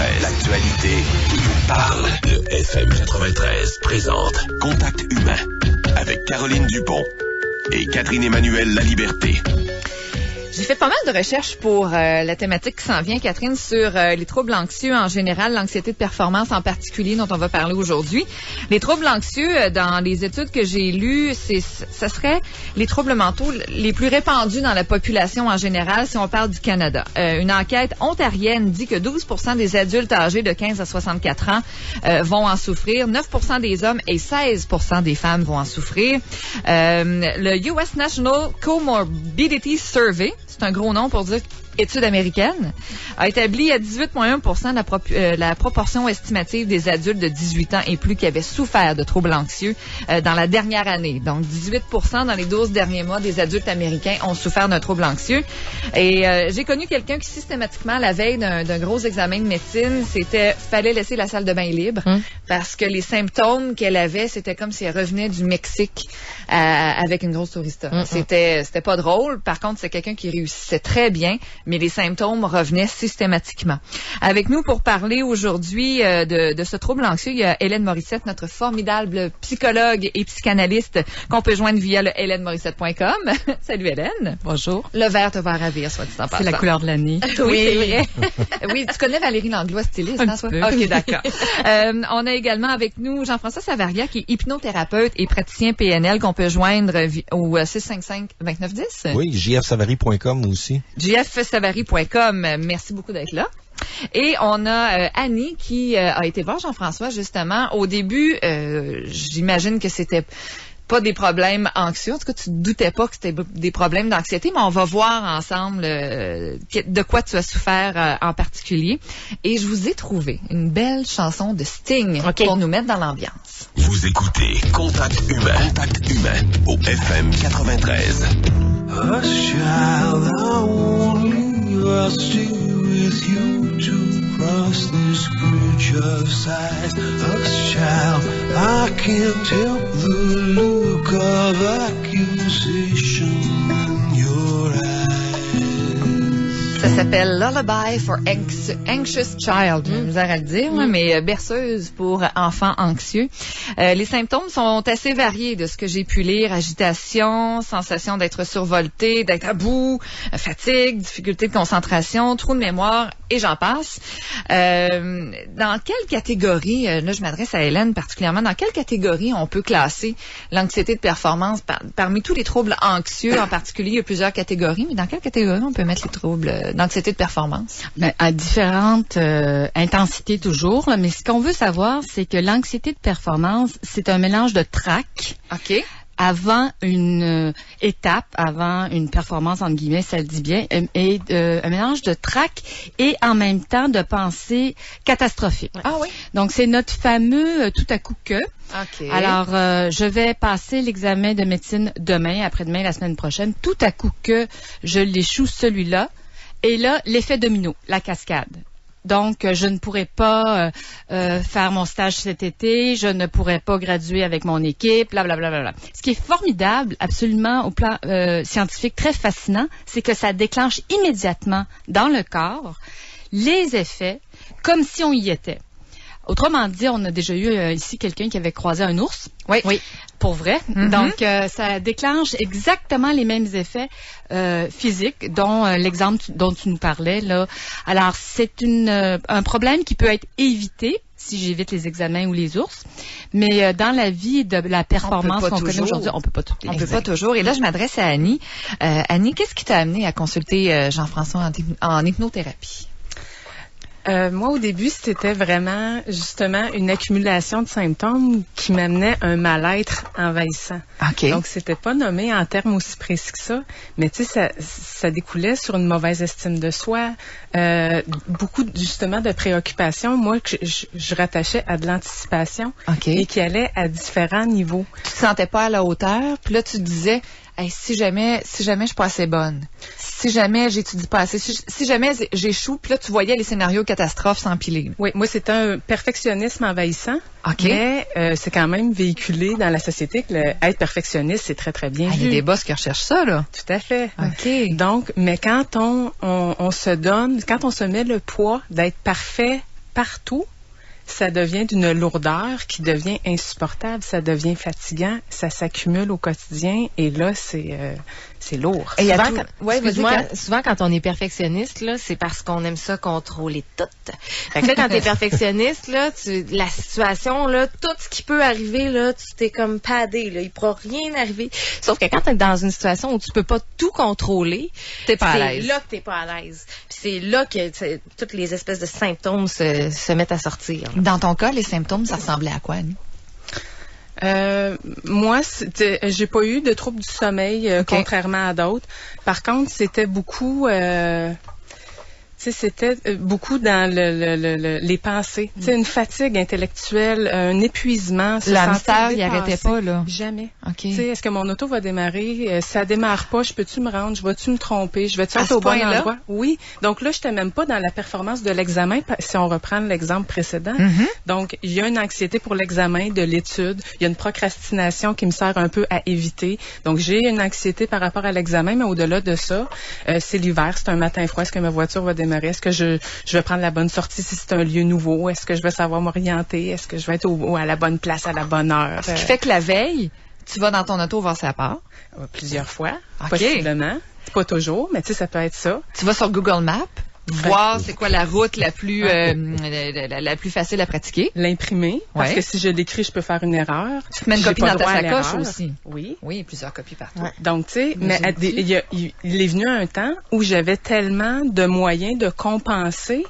93. L'actualité qui vous parle. Le FM 93 présente Contact humain avec Caroline Dupont et Catherine Emmanuel Laliberté. J'ai fait pas mal de recherches pour la thématique qui s'en vient, Catherine, sur les troubles anxieux en général, l'anxiété de performance en particulier, dont on va parler aujourd'hui. Les troubles anxieux, dans les études que j'ai lues, ce serait les troubles mentaux les plus répandus dans la population en général, si on parle du Canada. Une enquête ontarienne dit que 12% des adultes âgés de 15 à 64 ans vont en souffrir, 9% des hommes et 16% des femmes vont en souffrir. Le US National Comorbidity Survey, c'est un gros nom pour dire étude américaine, a établi à 18,1% la proportion estimative des adultes de 18 ans et plus qui avaient souffert de troubles anxieux dans la dernière année. Donc, 18% dans les 12 derniers mois des adultes américains ont souffert d'un trouble anxieux. Et j'ai connu quelqu'un qui, systématiquement, la veille d'un gros examen de médecine, fallait laisser la salle de bain libre parce que les symptômes qu'elle avait, c'était comme si elle revenait du Mexique avec une grosse tourista. C'était pas drôle. Par contre, c'est quelqu'un qui réussissait très bien, mais les symptômes revenaient systématiquement. Avec nous pour parler aujourd'hui de ce trouble anxieux, il y a Hélène Morissette, notre formidable psychologue et psychanalyste qu'on peut joindre via le helenmorissette.com. Salut Hélène. Bonjour. Le vert te va ravir, soit dit en passant. C'est la couleur de l'année. Oui, c'est vrai. Oui, tu connais Valérie Langlois, styliste, hein, toi? OK, d'accord. On a également avec nous Jean-François Savaria, qui est hypnothérapeute et praticien PNL qu'on peut joindre au 655-2910. Oui, jfsavary.com aussi. jfsavary.com. Merci beaucoup d'être là. Et on a Annie qui a été voir Jean-François, justement. Au début, j'imagine que c'était pas des problèmes anxieux. En tout cas, tu ne doutais pas que c'était des problèmes d'anxiété, mais on va voir ensemble de quoi tu as souffert en particulier. Et je vous ai trouvé une belle chanson de Sting pour nous mettre dans l'ambiance. Vous écoutez Contact humain. Contact humain au FM 93. Hush, child, I won't leave. I'll stay with you to cross this bridge of sighs. Hush, child, I can't help the look of accusation in your eyes. Ça s'appelle Lullaby for Anxious Child. J'ai misère à le dire, mais berceuse pour enfants anxieux. Les symptômes sont assez variés de ce que j'ai pu lire. Agitation, sensation d'être survolté, d'être à bout, fatigue, difficulté de concentration, trou de mémoire, et j'en passe. Dans quelle catégorie, là je m'adresse à Hélène particulièrement, dans quelle catégorie on peut classer l'anxiété de performance? Parmi tous les troubles anxieux en particulier, il y a plusieurs catégories, mais dans quelle catégorie on peut mettre les troubles d'anxiété de performance? Ben, à différentes intensités toujours, là, mais ce qu'on veut savoir, c'est que l'anxiété de performance, c'est un mélange de trac. OK. Avant une étape, avant une performance, entre guillemets, ça le dit bien, et un mélange de trac et en même temps de pensée catastrophique. Ah oui? Donc, c'est notre fameux tout à coup que. OK. Alors, je vais passer l'examen de médecine demain, après-demain, la semaine prochaine. Tout à coup que je l'échoue celui-là. Et là, l'effet domino, la cascade. Donc, je ne pourrai pas faire mon stage cet été, je ne pourrai pas graduer avec mon équipe, blablabla. Ce qui est formidable, absolument au plan scientifique, très fascinant, c'est que ça déclenche immédiatement dans le corps les effets comme si on y était. Autrement dit, on a déjà eu ici quelqu'un qui avait croisé un ours. Oui. Pour vrai. Donc, ça déclenche exactement les mêmes effets physiques, dont l'exemple dont tu nous parlais, là. Alors, c'est un problème qui peut être évité si j'évite les examens ou les ours. Mais dans la vie de la performance qu'on connaît aujourd'hui, on peut pas tout. On peut pas toujours. Et là, je m'adresse à Annie. Annie, qu'est-ce qui t'a amené à consulter Jean-François en hypnothérapie? Moi, au début, c'était vraiment, justement, une accumulation de symptômes qui m'amenait un mal-être envahissant. OK. Donc, c'était pas nommé en termes aussi précis que ça, mais tu sais, ça découlait sur une mauvaise estime de soi, beaucoup, justement, de préoccupations, moi, que je rattachais à de l'anticipation et qui allait à différents niveaux. Tu te sentais pas à la hauteur, puis là, tu te disais... Hey, si jamais je suis pas assez bonne, si jamais j'étudie pas assez, si jamais j'échoue, puis là tu voyais les scénarios catastrophes s'empiler. Oui, moi c'est un perfectionnisme envahissant, mais c'est quand même véhiculé dans la société que être perfectionniste c'est très très bien vu. Il y a des boss qui recherchent ça là. Tout à fait. OK. Donc, mais quand on se donne, quand on se met le poids d'être parfait partout, ça devient d'une lourdeur qui devient insupportable, ça devient fatigant, ça s'accumule au quotidien et là, c'est lourd. Et Souvent, souvent, quand on est perfectionniste, là, c'est parce qu'on aime ça contrôler tout. Fait que là, quand t'es perfectionniste, là, la situation, là, tout ce qui peut arriver, là, tu t'es comme padé, là, il pourra rien arriver. Sauf que quand t'es dans une situation où tu peux pas tout contrôler, T'es pas à c'est l'aise. là que t'es pas à l'aise. Puis c'est là que toutes les espèces de symptômes se mettent à sortir. Dans ton cas, les symptômes, ça ressemblait à quoi, Annie? Moi, j'ai pas eu de troubles du sommeil, contrairement à d'autres. Par contre, c'était beaucoup... c'était beaucoup dans les pensées. Une fatigue intellectuelle, un épuisement. Le hamster, il arrêtait pas, là? Jamais. OK. Est-ce que mon auto va démarrer? Si ça démarre pas, je peux-tu me rendre? Je vais-tu me tromper? Je vais-tu À être ce au bon point-là? endroit? Oui. Donc là, je n'étais même pas dans la performance de l'examen, si on reprend l'exemple précédent. Mm-hmm. Donc, il y a une anxiété pour l'examen, de l'étude. Il y a une procrastination qui me sert un peu à éviter. Donc, j'ai une anxiété par rapport à l'examen, mais au-delà de ça, c'est l'hiver, c'est un matin froid. Est-ce que ma voiture va démarrer? Est-ce que je vais prendre la bonne sortie si c'est un lieu nouveau? Est-ce que je vais savoir m'orienter? Est-ce que je vais être à la bonne place à la bonne heure? Ce qui fait que la veille, tu vas dans ton auto voir sa part. Plusieurs fois, OK. possiblement. Pas toujours, mais ça peut être ça. Tu vas sur Google Maps, voir c'est quoi la route la plus la plus facile à pratiquer. L'imprimer, parce Ouais. que si je l'écris, je peux faire une erreur. Tu te mets une J'ai copie pas dans ta droit à sacoche l'erreur. aussi. Oui. Oui, plusieurs copies partout. Ouais. Donc, tu sais, mais il est venu un temps où j'avais tellement de moyens de compenser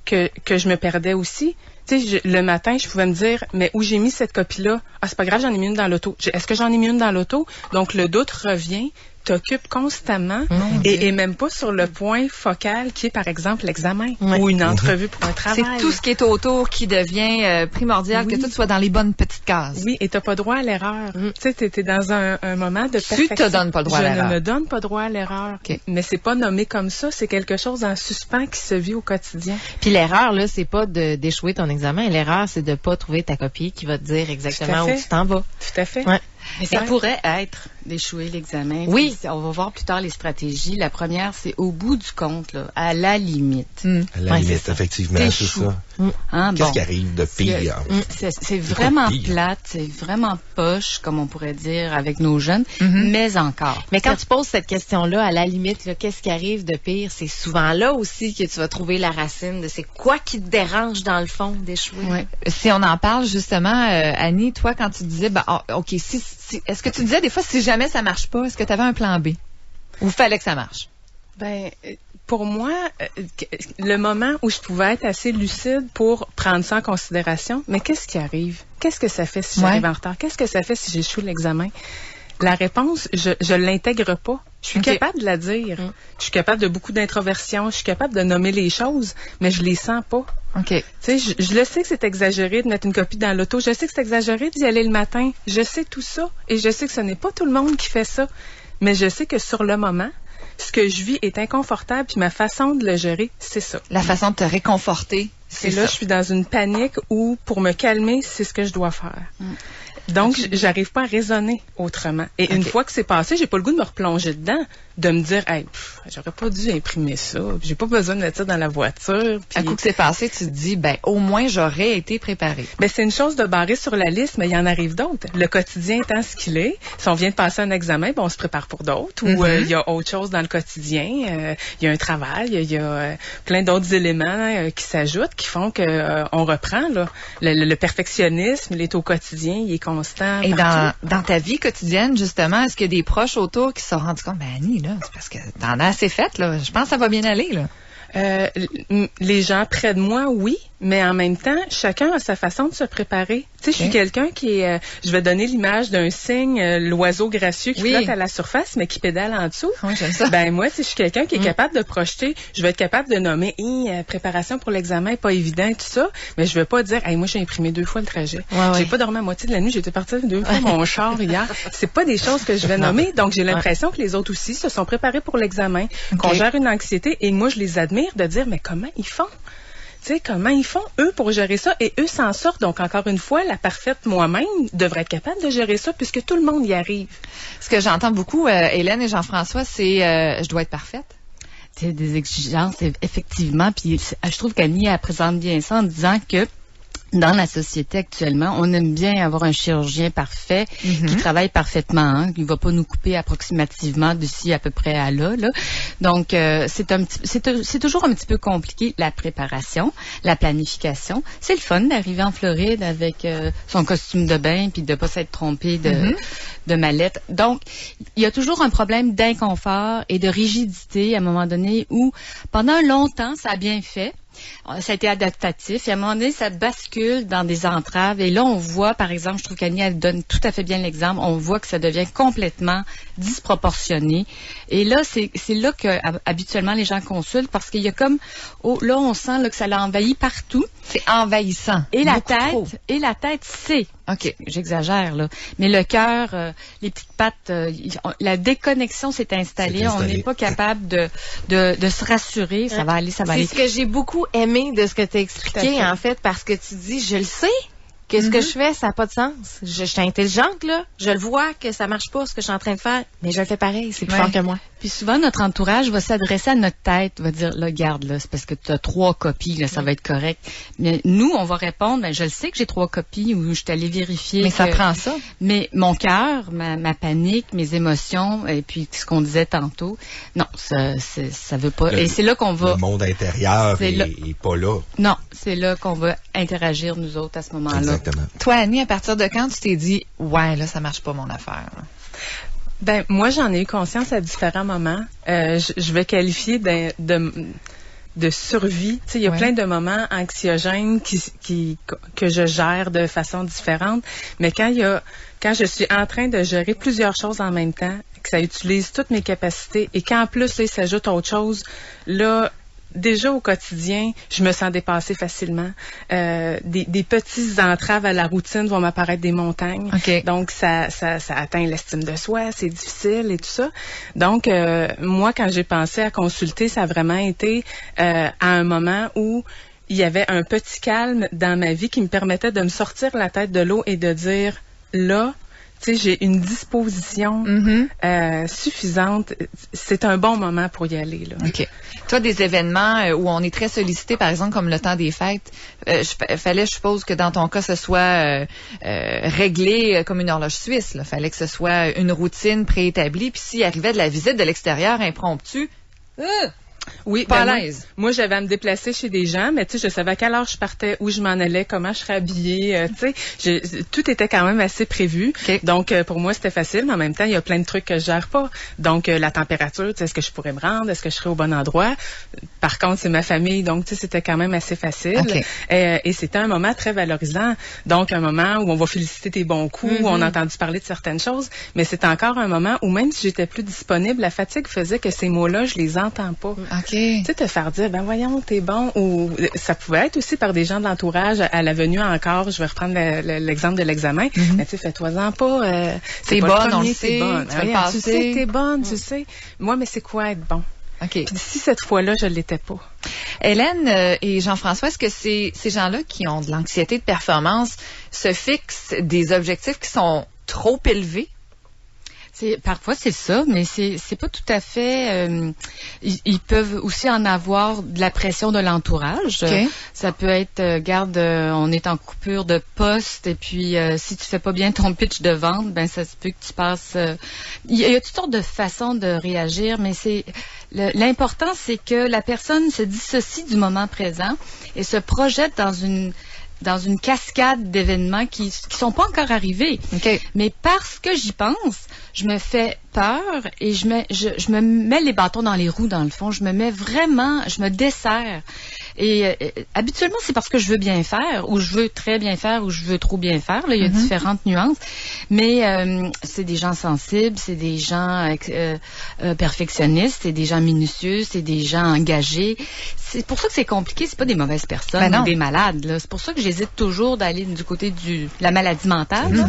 que je me perdais aussi. Tu sais, le matin, je pouvais me dire, mais où j'ai mis cette copie-là? Ah, c'est pas grave, j'en ai mis une dans l'auto. Est-ce que j'en ai mis une dans l'auto? Donc, le doute revient, t'occupe constamment et même pas sur le point focal qui est, par exemple, l'examen ou une entrevue pour un travail. C'est tout ce qui est autour qui devient primordial, Oui. que tout soit dans les bonnes petites cases. Oui, et t'as pas droit à l'erreur. Tu sais, t'es dans un moment de perfection. te donnes pas le droit à Je l'erreur. ne me donne pas droit à l'erreur. OK. Mais c'est pas nommé comme ça, c'est quelque chose en suspens qui se vit au quotidien. Puis l'erreur, là, c'est pas d'échouer ton examen. L'erreur, c'est de pas trouver ta copie qui va te dire exactement Tout à où fait. tu t'en vas. Tout à fait. Ouais. Mais ça pourrait être d'échouer l'examen. Oui. Puis, on va voir plus tard les stratégies. La première, c'est au bout du compte, là, à la limite. À la Ouais, limite, c'est ça. effectivement, c'est T'échoues. ça. Hein, Qu'est-ce bon. qui arrive de pire? C'est vraiment pire? plate, c'est vraiment poche, comme on pourrait dire avec nos jeunes, mais encore. Mais quand tu poses cette question-là, à la limite, là, qu'est-ce qui arrive de pire? C'est souvent là aussi que tu vas trouver la racine de c'est quoi qui te dérange dans le fond d'échouer. Ouais. Si on en parle justement, Annie, toi, quand tu disais, OK, est-ce que tu disais des fois, si jamais ça marche pas, est-ce que tu avais un plan B? Ou fallait que ça marche? Ben, pour moi, le moment où je pouvais être assez lucide pour prendre ça en considération, mais qu'est-ce qui arrive? Qu'est-ce que ça fait si j'arrive en retard? Qu'est-ce que ça fait si j'échoue l'examen? La réponse, je l'intègre pas. Je suis capable de la dire. Je suis capable de beaucoup d'introversion. Je suis capable de nommer les choses, mais je les sens pas. OK. Tu sais, je le sais que c'est exagéré de mettre une copie dans l'auto. Je sais que c'est exagéré d'y aller le matin. Je sais tout ça. Et je sais que ce n'est pas tout le monde qui fait ça. Mais je sais que sur le moment, ce que je vis est inconfortable. Puis ma façon de le gérer, c'est ça. La façon de te réconforter, Et c'est là, ça. je suis dans une panique où, pour me calmer, c'est ce que je dois faire. Donc, j'arrive pas à raisonner autrement. Et une fois que c'est passé, j'ai pas le goût de me replonger dedans, de me dire, hey, j'aurais pas dû imprimer ça. J'ai pas besoin de mettre ça dans la voiture. Puis, Un coup que c'est passé, tu te dis, au moins, j'aurais été préparée. ben, c'est une chose de barrer sur la liste, mais il y en arrive d'autres. Le quotidien étant ce qu'il est, si on vient de passer un examen, ben, on se prépare pour d'autres. Ou il y a autre chose dans le quotidien. Il y a un travail, il y a plein d'autres éléments qui s'ajoutent, qui font que on reprend là. Le perfectionnisme, il est au quotidien, il est constant. Et partout. dans ta vie quotidienne, justement, est-ce qu'il y a des proches autour qui se sont rendus compte, Annie, là, c'est parce que t'en as assez fait, là. Je pense que ça va bien aller, là. Les gens près de moi, oui, mais en même temps, chacun a sa façon de se préparer. Tu sais, je suis quelqu'un qui est... je vais donner l'image d'un cygne, l'oiseau gracieux qui flotte à la surface, mais qui pédale en dessous. Oui, j'aime ça. Ben moi, si je suis quelqu'un qui est capable de projeter, je vais être capable de nommer préparation pour l'examen, pas évident, tout ça, mais je vais pas dire, hey, moi, j'ai imprimé 2 fois le trajet. J'ai pas dormi à moitié de la nuit, j'étais partie 2 fois mon char hier. C'est pas des choses que je vais nommer, donc j'ai l'impression que les autres aussi se sont préparés pour l'examen, qu'on gère une anxiété, et moi, je les admire de dire, mais comment ils font? Tu sais, comment ils font, eux, pour gérer ça, et eux s'en sortent. Donc, encore une fois, la parfaite moi-même devrait être capable de gérer ça, puisque tout le monde y arrive. Ce que j'entends beaucoup, Hélène et Jean-François, c'est je dois être parfaite. des exigences, effectivement. Puis je trouve qu'Annie, elle présente bien ça en disant que dans la société actuellement, on aime bien avoir un chirurgien parfait qui travaille parfaitement, hein, qui va pas nous couper approximativement d'ici à peu près à là. Donc, c'est toujours un petit peu compliqué, la préparation, la planification. C'est le fun d'arriver en Floride avec son costume de bain puis de pas s'être trompé de mallette. Donc, il y a toujours un problème d'inconfort et de rigidité à un moment donné où, pendant longtemps, ça a bien fait. Ça a été adaptatif. Et à un moment donné, ça bascule dans des entraves. Et là, on voit, par exemple, je trouve qu'Annie, elle donne tout à fait bien l'exemple, on voit que ça devient complètement disproportionné. Et là, c'est là que habituellement les gens consultent parce qu'il y a comme, là, on sent là, que ça l'a envahi partout. C'est envahissant. Et la tête, c'est. OK, j'exagère, là. Mais le cœur, les petites pattes, la déconnexion s'est installée. On n'est pas capable de se rassurer. Ça va aller, ça va aller. C'est ce que j'ai beaucoup aimé de ce que tu as expliqué, en fait, parce que tu dis, je le sais, que ce que je fais, ça n'a pas de sens. Je suis intelligente, là. Je le vois que ça marche pas, ce que je suis en train de faire, mais je le fais pareil. C'est plus fort que moi. Puis souvent, notre entourage va s'adresser à notre tête, va dire, là, garde, là, c'est parce que tu as 3 copies, là, ça va être correct. Mais nous, on va répondre, ben, je le sais que j'ai 3 copies ou je suis allée vérifier. Mais ça prend ça. Mais mon cœur, ma panique, mes émotions, et puis ce qu'on disait tantôt, non, ça veut pas. Et c'est là qu'on va. Le monde intérieur est pas là. Non, c'est là qu'on va interagir, nous autres, à ce moment-là. Exactement. Toi, Annie, à partir de quand tu t'es dit, ouais, là, ça marche pas mon affaire? Ben, moi, j'en ai eu conscience à différents moments. Je vais qualifier de survie. Tu sais, il y a plein de moments anxiogènes que je gère de façon différente. Mais quand je suis en train de gérer plusieurs choses en même temps, que ça utilise toutes mes capacités et qu'en plus, là, il s'ajoute autre chose, là, déjà au quotidien, je me sens dépassée facilement. Des petites entraves à la routine vont m'apparaître des montagnes. Okay. Donc, ça atteint l'estime de soi, c'est difficile et tout ça. Donc, moi, quand j'ai pensé à consulter, ça a vraiment été à un moment où il y avait un petit calme dans ma vie qui me permettait de me sortir la tête de l'eau et de dire, là, tu sais, j'ai une disposition suffisante. C'est un bon moment pour y aller, là. OK. Toi, des événements où on est très sollicité, par exemple, comme le temps des fêtes, je suppose que dans ton cas, ce soit réglé comme une horloge suisse. Il fallait que ce soit une routine préétablie. Puis s'il arrivait de la visite de l'extérieur impromptue, oui, pas à l'aise. Moi, j'avais à me déplacer chez des gens, mais tu sais, je savais à quelle heure je partais, où je m'en allais, comment je serais habillée. Tu sais, tout était quand même assez prévu. Okay. Donc, pour moi, c'était facile, mais en même temps, il y a plein de trucs que je gère pas. Donc, la température, tu sais, est-ce que je pourrais me rendre? Est-ce que je serais au bon endroit? Par contre, c'est ma famille, donc, tu sais, c'était quand même assez facile. Okay. Et c'était un moment très valorisant. Donc, un moment où on va féliciter tes bons coups, où on a entendu parler de certaines choses, mais c'est encore un moment où même si j'étais plus disponible, la fatigue faisait que ces mots-là, je les entends pas. OK. Tu sais, te faire dire, ben voyons, t'es bon, ou ça pouvait être aussi par des gens de l'entourage à la venue encore, je vais reprendre l'exemple de l'examen, mais tu sais, fais-toi-en pas, t'es bonne, on le sait, tu sais que t'es bonne, tu sais. Moi, mais c'est quoi être bon? OK. Puis si cette fois-là, je l'étais pas. Hélène et Jean-François, est-ce que ces gens-là qui ont de l'anxiété de performance se fixent des objectifs qui sont trop élevés? Parfois, c'est ça, mais c'est pas tout à fait... ils peuvent aussi en avoir de la pression de l'entourage. Okay. Ça peut être, on est en coupure de poste, et puis si tu fais pas bien ton pitch de vente, ben ça se peut que tu passes... Il y a toutes sortes de façons de réagir, mais l'important, c'est que la personne se dissocie du moment présent et se projette dans une cascade d'événements qui sont pas encore arrivés. Okay. Mais parce que j'y pense, je me fais peur et je me mets les bâtons dans les roues, dans le fond. Je me desserre. Et habituellement, c'est parce que je veux bien faire, ou je veux très bien faire, ou je veux trop bien faire. Là, il y a différentes nuances. Mais c'est des gens sensibles, c'est des gens perfectionnistes, c'est des gens minutieux, c'est des gens engagés. C'est pour ça que c'est compliqué. C'est pas des mauvaises personnes ou des malades. Là. C'est pour ça que j'hésite toujours d'aller du côté de la maladie mentale. Là.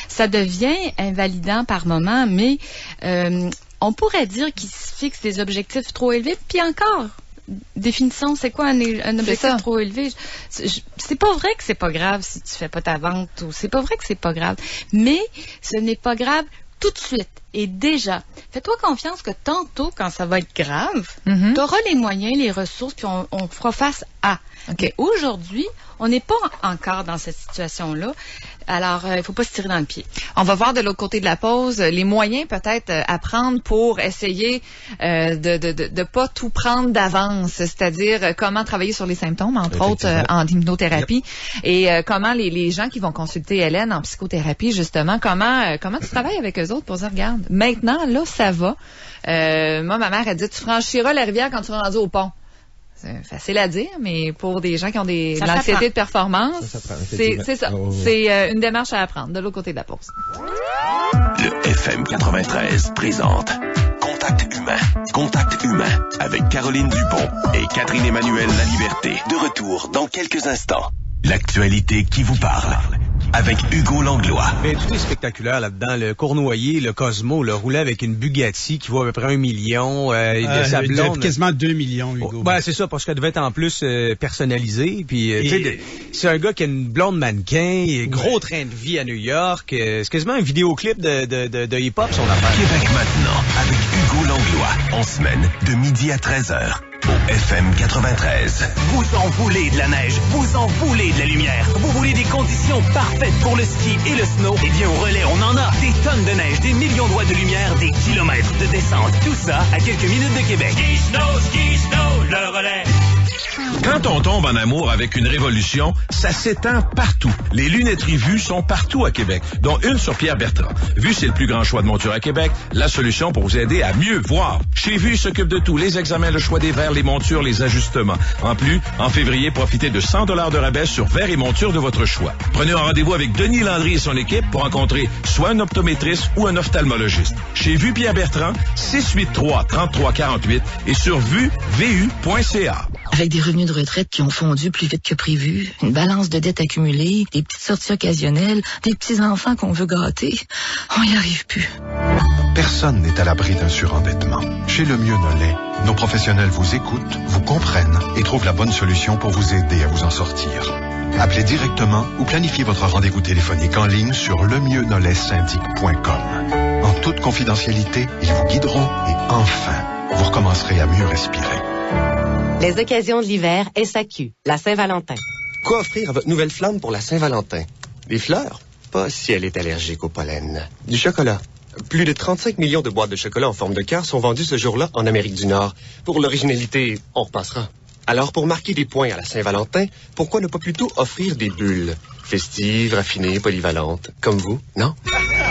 Ça devient invalidant par moment, mais on pourrait dire qu'ils se fixent des objectifs trop élevés. Puis encore, définissons, c'est quoi un objectif trop élevé? C'est pas vrai que c'est pas grave si tu fais pas ta vente, ou c'est pas vrai que c'est pas grave. Mais ce n'est pas grave tout de suite et déjà, fais-toi confiance que tantôt, quand ça va être grave, Mhm. tu auras les moyens, les ressources, puis on fera face à. OK. Mais aujourd'hui, on n'est pas encore dans cette situation-là. Alors, il faut pas se tirer dans le pied. On va voir de l'autre côté de la pause les moyens peut-être à prendre pour essayer de pas tout prendre d'avance, c'est-à-dire comment travailler sur les symptômes, entre autres en hypnothérapie, et comment les gens qui vont consulter Hélène en psychothérapie, justement, comment tu travailles avec eux autres pour dire, regarde, maintenant, là, ça va. Moi, ma mère, elle dit, tu franchiras la rivière quand tu seras rendu au pont. C'est facile à dire, mais pour des gens qui ont de l'anxiété de performance, c'est ça. C'est une démarche à apprendre de l'autre côté de la pause. Le FM 93 présente Contact humain. Contact humain avec Caroline Dupont et Catherine Emmanuel Laliberté. De retour dans quelques instants. L'actualité qui vous parle. Avec Hugo Langlois. Ben, tout est spectaculaire là-dedans. Le Cournoyer, le Cosmo, le roulait avec une Bugatti qui vaut à peu près 1 million. De sa blonde. Quasiment 2 millions, Hugo. Ben, c'est ça, parce qu'elle devait être en plus personnalisée. Puis, c'est un gars qui a une blonde mannequin, gros train de vie à New York. C'est quasiment un vidéoclip de hip-hop, son affaire. Québec maintenant, avec Hugo Langlois. En semaine, de midi à 13h. Au FM 93. Vous en voulez de la neige, vous en voulez de la lumière, vous voulez des conditions parfaites pour le ski et le snow. Eh bien, au Relais, on en a. Des tonnes de neige, des millions de watts de lumière, des kilomètres de descente. Tout ça à quelques minutes de Québec. Ski snow, le Relais. Quand on tombe en amour avec une révolution, ça s'étend partout. Les lunetteries Vue sont partout à Québec, dont une sur Pierre-Bertrand. Vue, c'est le plus grand choix de monture à Québec, la solution pour vous aider à mieux voir. Chez Vue, s'occupe de tout, les examens, le choix des verres, les montures, les ajustements. En plus, en février, profitez de 100 $ de rabais sur verres et montures de votre choix. Prenez un rendez-vous avec Denis Landry et son équipe pour rencontrer soit un optométriste ou un ophtalmologiste. Chez Vue Pierre-Bertrand, 683-3348 et sur VU.ca. Avec des revenus de retraite qui ont fondu plus vite que prévu, une balance de dettes accumulées, des petites sorties occasionnelles, des petits-enfants qu'on veut gâter, on n'y arrive plus. Personne n'est à l'abri d'un surendettement. Chez Le Mieux Nollet, nos professionnels vous écoutent, vous comprennent et trouvent la bonne solution pour vous aider à vous en sortir. Appelez directement ou planifiez votre rendez-vous téléphonique en ligne sur lemieuxnoletsyndic.com. En toute confidentialité, ils vous guideront et enfin, vous recommencerez à mieux respirer. Les occasions de l'hiver, SAQ, la Saint-Valentin. Quoi offrir à votre nouvelle flamme pour la Saint-Valentin? Des fleurs? Pas si elle est allergique au pollen. Du chocolat? Plus de 35 millions de boîtes de chocolat en forme de cœur sont vendues ce jour-là en Amérique du Nord. Pour l'originalité, on repassera. Alors, pour marquer des points à la Saint-Valentin, pourquoi ne pas plutôt offrir des bulles? Festives, raffinées, polyvalentes. Comme vous, non?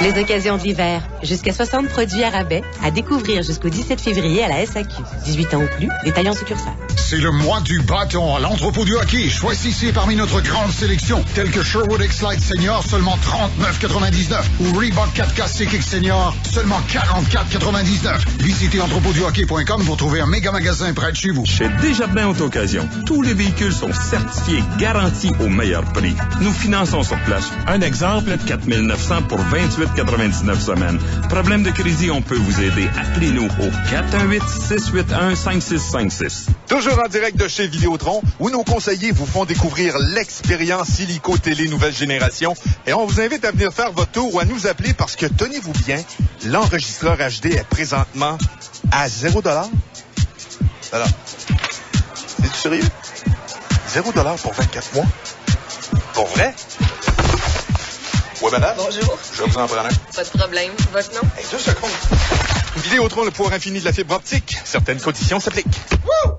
Les occasions de l'hiver. Jusqu'à 60 produits à rabais à découvrir jusqu'au 17 février à la SAQ. 18 ans ou plus, détaillants succursales. C'est le mois du bâton à l'entrepôt du hockey. Choisissez parmi notre grande sélection, tels que Sherwood X-Lite Senior, seulement 39,99. Ou Reebok 4K X Senior, seulement 44,99. Visitez entrepôtduhockey.com pour trouver un méga magasin près de chez vous. Chez Desjardins Auto-Occasion, tous les véhicules sont certifiés, garantis au meilleur prix. Nous finançons sur place. Un exemple, 4 900 pour 28,99 semaines. Problème de crédit, on peut vous aider. Appelez-nous au 418-681-5656. Toujours en direct de chez Vidéotron, où nos conseillers vous font découvrir l'expérience illico télé nouvelle génération. Et on vous invite à venir faire votre tour ou à nous appeler parce que, tenez-vous bien, l'enregistreur HD est présentement à 0 $. Alors, es-tu sérieux? 0 $ pour 24 mois? Pour vrai? Oui, madame? Bonjour. Je vais vous en prendre un. Pas de problème. Votre nom? Hey, 2 secondes. Vidéotron, le pouvoir infini de la fibre optique. Certaines conditions s'appliquent.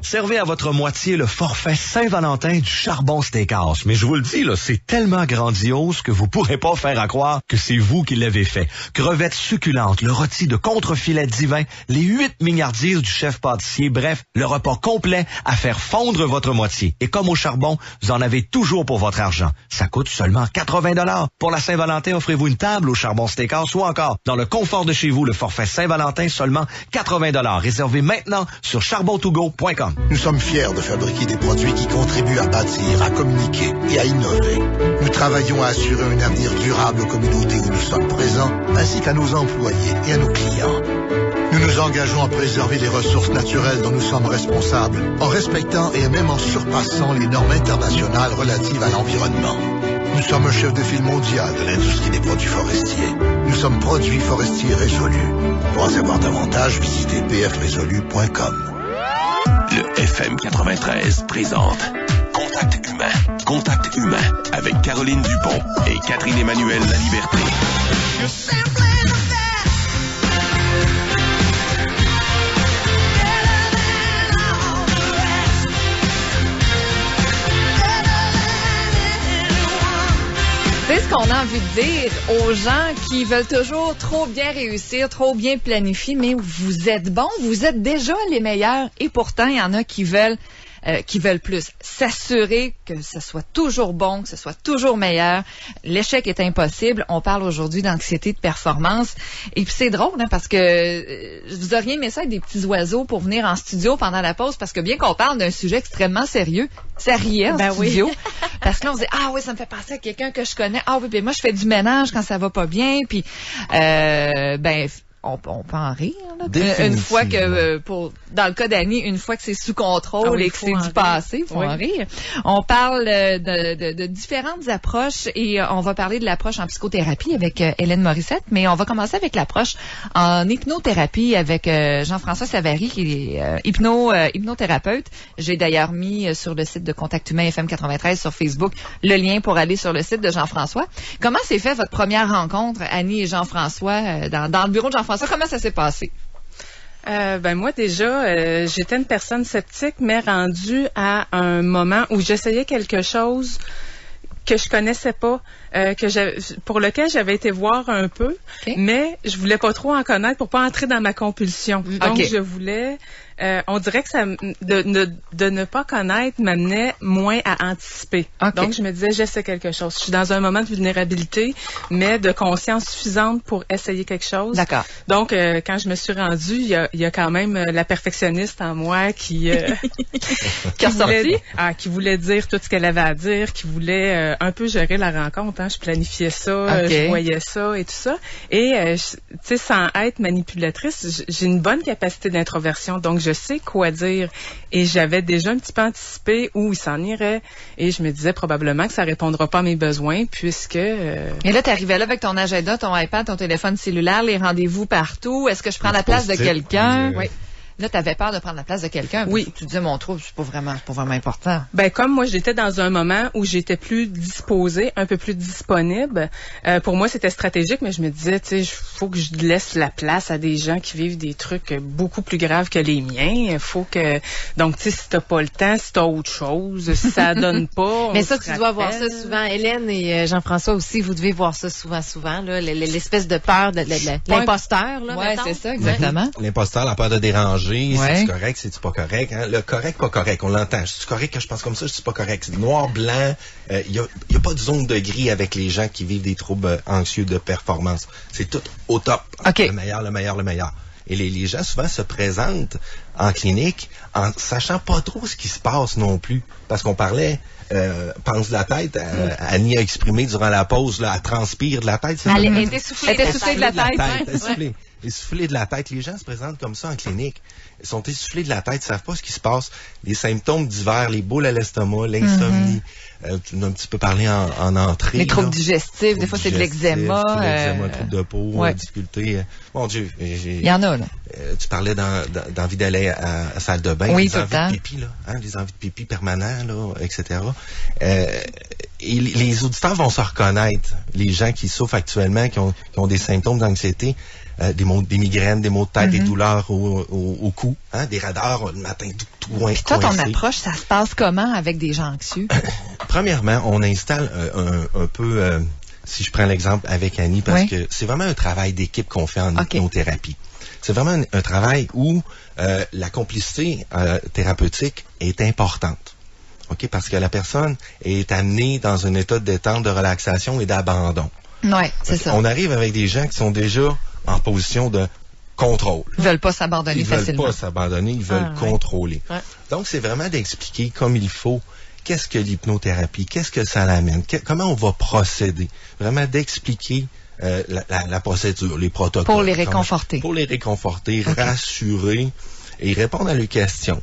Servez à votre moitié le forfait Saint-Valentin du Charbon Steakhouse. Mais je vous le dis, là, c'est tellement grandiose que vous pourrez pas faire à croire que c'est vous qui l'avez fait. Crevettes succulentes, le rôti de contrefilet divin, les 8 mignardises du chef pâtissier, bref, le repas complet à faire fondre votre moitié. Et comme au charbon, vous en avez toujours pour votre argent. Ça coûte seulement 80 $. Pour la Saint-Valentin, offrez-vous une table au Charbon Steakhouse ou encore, dans le confort de chez vous, le forfait Saint-Valentin, seulement 80 $. Réservez maintenant sur charbontogo.com. Nous sommes fiers de fabriquer des produits qui contribuent à bâtir, à communiquer et à innover. Nous travaillons à assurer un avenir durable aux communautés où nous sommes présents, ainsi qu'à nos employés et à nos clients. Nous nous engageons à préserver les ressources naturelles dont nous sommes responsables, en respectant et même en surpassant les normes internationales relatives à l'environnement. Nous sommes un chef de file mondial de l'industrie des produits forestiers. Nous sommes produits forestiers résolus. Pour en savoir davantage, visitez pfrésolu.com. Le FM 93 présente Contact humain. Contact humain avec Caroline Dupont et Catherine Emmanuel Laliberté. C'est ce qu'on a envie de dire aux gens qui veulent toujours trop bien réussir, trop bien planifier, mais vous êtes bons, vous êtes déjà les meilleurs et pourtant, il y en a qui veulent plus s'assurer que ce soit toujours bon, que ce soit toujours meilleur. L'échec est impossible. On parle aujourd'hui d'anxiété de performance. Et puis c'est drôle, hein, parce que vous auriez aimé ça avec des petits oiseaux pour venir en studio pendant la pause, parce que bien qu'on parle d'un sujet extrêmement sérieux, ça riait en studio. Oui. Parce que là, on se dit, ah oui, ça me fait penser à quelqu'un que je connais. Ah oui, ben moi, je fais du ménage quand ça va pas bien. Puis, on peut en rire, là. Une fois que, dans le cas d'Annie, une fois que c'est sous contrôle et que c'est du passé, il faut en rire. On parle de différentes approches et on va parler de l'approche en psychothérapie avec Hélène Morissette, mais on va commencer avec l'approche en hypnothérapie avec Jean-François Savary, qui est hypnothérapeute. J'ai d'ailleurs mis sur le site de Contact Humain FM 93 sur Facebook le lien pour aller sur le site de Jean-François. Comment s'est fait votre première rencontre, Annie et Jean-François, dans le bureau de Jean-François? Comment ça s'est passé? Moi, déjà, j'étais une personne sceptique, mais rendue à un moment où j'essayais quelque chose que je connaissais pas, pour lequel j'avais été voir un peu, mais je voulais pas trop en connaître pour pas entrer dans ma compulsion. Donc, je voulais... on dirait que de ne pas connaître m'amenait moins à anticiper. Donc, je me disais, j'essaie quelque chose. Je suis dans un moment de vulnérabilité, mais de conscience suffisante pour essayer quelque chose. D'accord. Donc, quand je me suis rendue, il y a quand même la perfectionniste en moi qui qui voulait dire tout ce qu'elle avait à dire, qui voulait un peu gérer la rencontre. Hein. Je planifiais ça, je voyais ça et tout ça. Et, tu sais, sans être manipulatrice, j'ai une bonne capacité d'introversion. Donc, je sais quoi dire. Et j'avais déjà un petit peu anticipé où il s'en irait. Et je me disais probablement que ça répondra pas à mes besoins puisque... Et là, tu arrivais là avec ton agenda, ton iPad, ton téléphone cellulaire, les rendez-vous partout. Est-ce que je prends la place de quelqu'un? Oui. Là, tu avais peur de prendre la place de quelqu'un. Oui. Tu disais, mon trouble, c'est pas vraiment important. Ben, comme moi, j'étais dans un moment où j'étais plus disposée, un peu plus disponible. Pour moi, c'était stratégique, mais je me disais, tu sais, faut que je laisse la place à des gens qui vivent des trucs beaucoup plus graves que les miens. Faut que, donc, tu sais, si t'as pas le temps, si t'as autre chose, si ça donne pas. Mais ça, tu dois voir ça souvent. Hélène et Jean-François aussi, vous devez voir ça souvent, là, l'espèce de peur de l'imposteur, là. Ouais, c'est ça, exactement. L'imposteur, la peur de déranger. C'est-tu correct, c'est-tu pas correct? Hein? Le correct, pas correct, on l'entend. C'est-tu correct que je pense comme ça, c'est pas correct? C'est noir, blanc. Il y a pas de zone de gris avec les gens qui vivent des troubles anxieux de performance. C'est tout au top. Le meilleur. Et les gens, souvent, se présentent en clinique en sachant pas trop ce qui se passe non plus. Parce qu'on parlait... pense de la tête. Annie a exprimé durant la pause, là, elle transpire de la tête. Elle est essoufflée de la tête. Essoufflée de la tête. Les gens se présentent comme ça en clinique. Ils sont essoufflés de la tête, ils savent pas ce qui se passe. Les symptômes divers, les boules à l'estomac, l'insomnie. Tu en as un petit peu parlé en entrée. Les troubles digestifs, des fois c'est de l'eczéma. Troubles de peau, difficultés. Mon Dieu. Il y en a, là. Tu parlais d'envie d'aller à la salle de bain. Oui, des envies de pipi, là. Hein, des envies de pipi permanents, là, etc. Et les auditeurs vont se reconnaître. Les gens qui souffrent actuellement, qui ont des symptômes d'anxiété, des migraines, des maux de tête, des douleurs au cou, hein, des radars le matin tout coincé. Puis toi, ton approche, ça se passe comment avec des gens anxieux? Premièrement, on installe un peu, si je prends l'exemple avec Annie, parce que c'est vraiment un travail d'équipe qu'on fait en hypnothérapie. C'est vraiment un travail où la complicité thérapeutique est importante. OK? Parce que la personne est amenée dans un état de détente, de relaxation et d'abandon. Oui, c'est ça. On arrive avec des gens qui sont déjà en position de contrôle. Ils veulent pas s'abandonner facilement. Ils veulent pas s'abandonner, ils veulent contrôler. Ouais. Donc, c'est vraiment d'expliquer comme il faut qu'est-ce que l'hypnothérapie, qu'est-ce que ça l'amène, comment on va procéder. Vraiment d'expliquer la procédure, les protocoles. Pour les réconforter. Pour les réconforter, rassurer et répondre à leurs questions.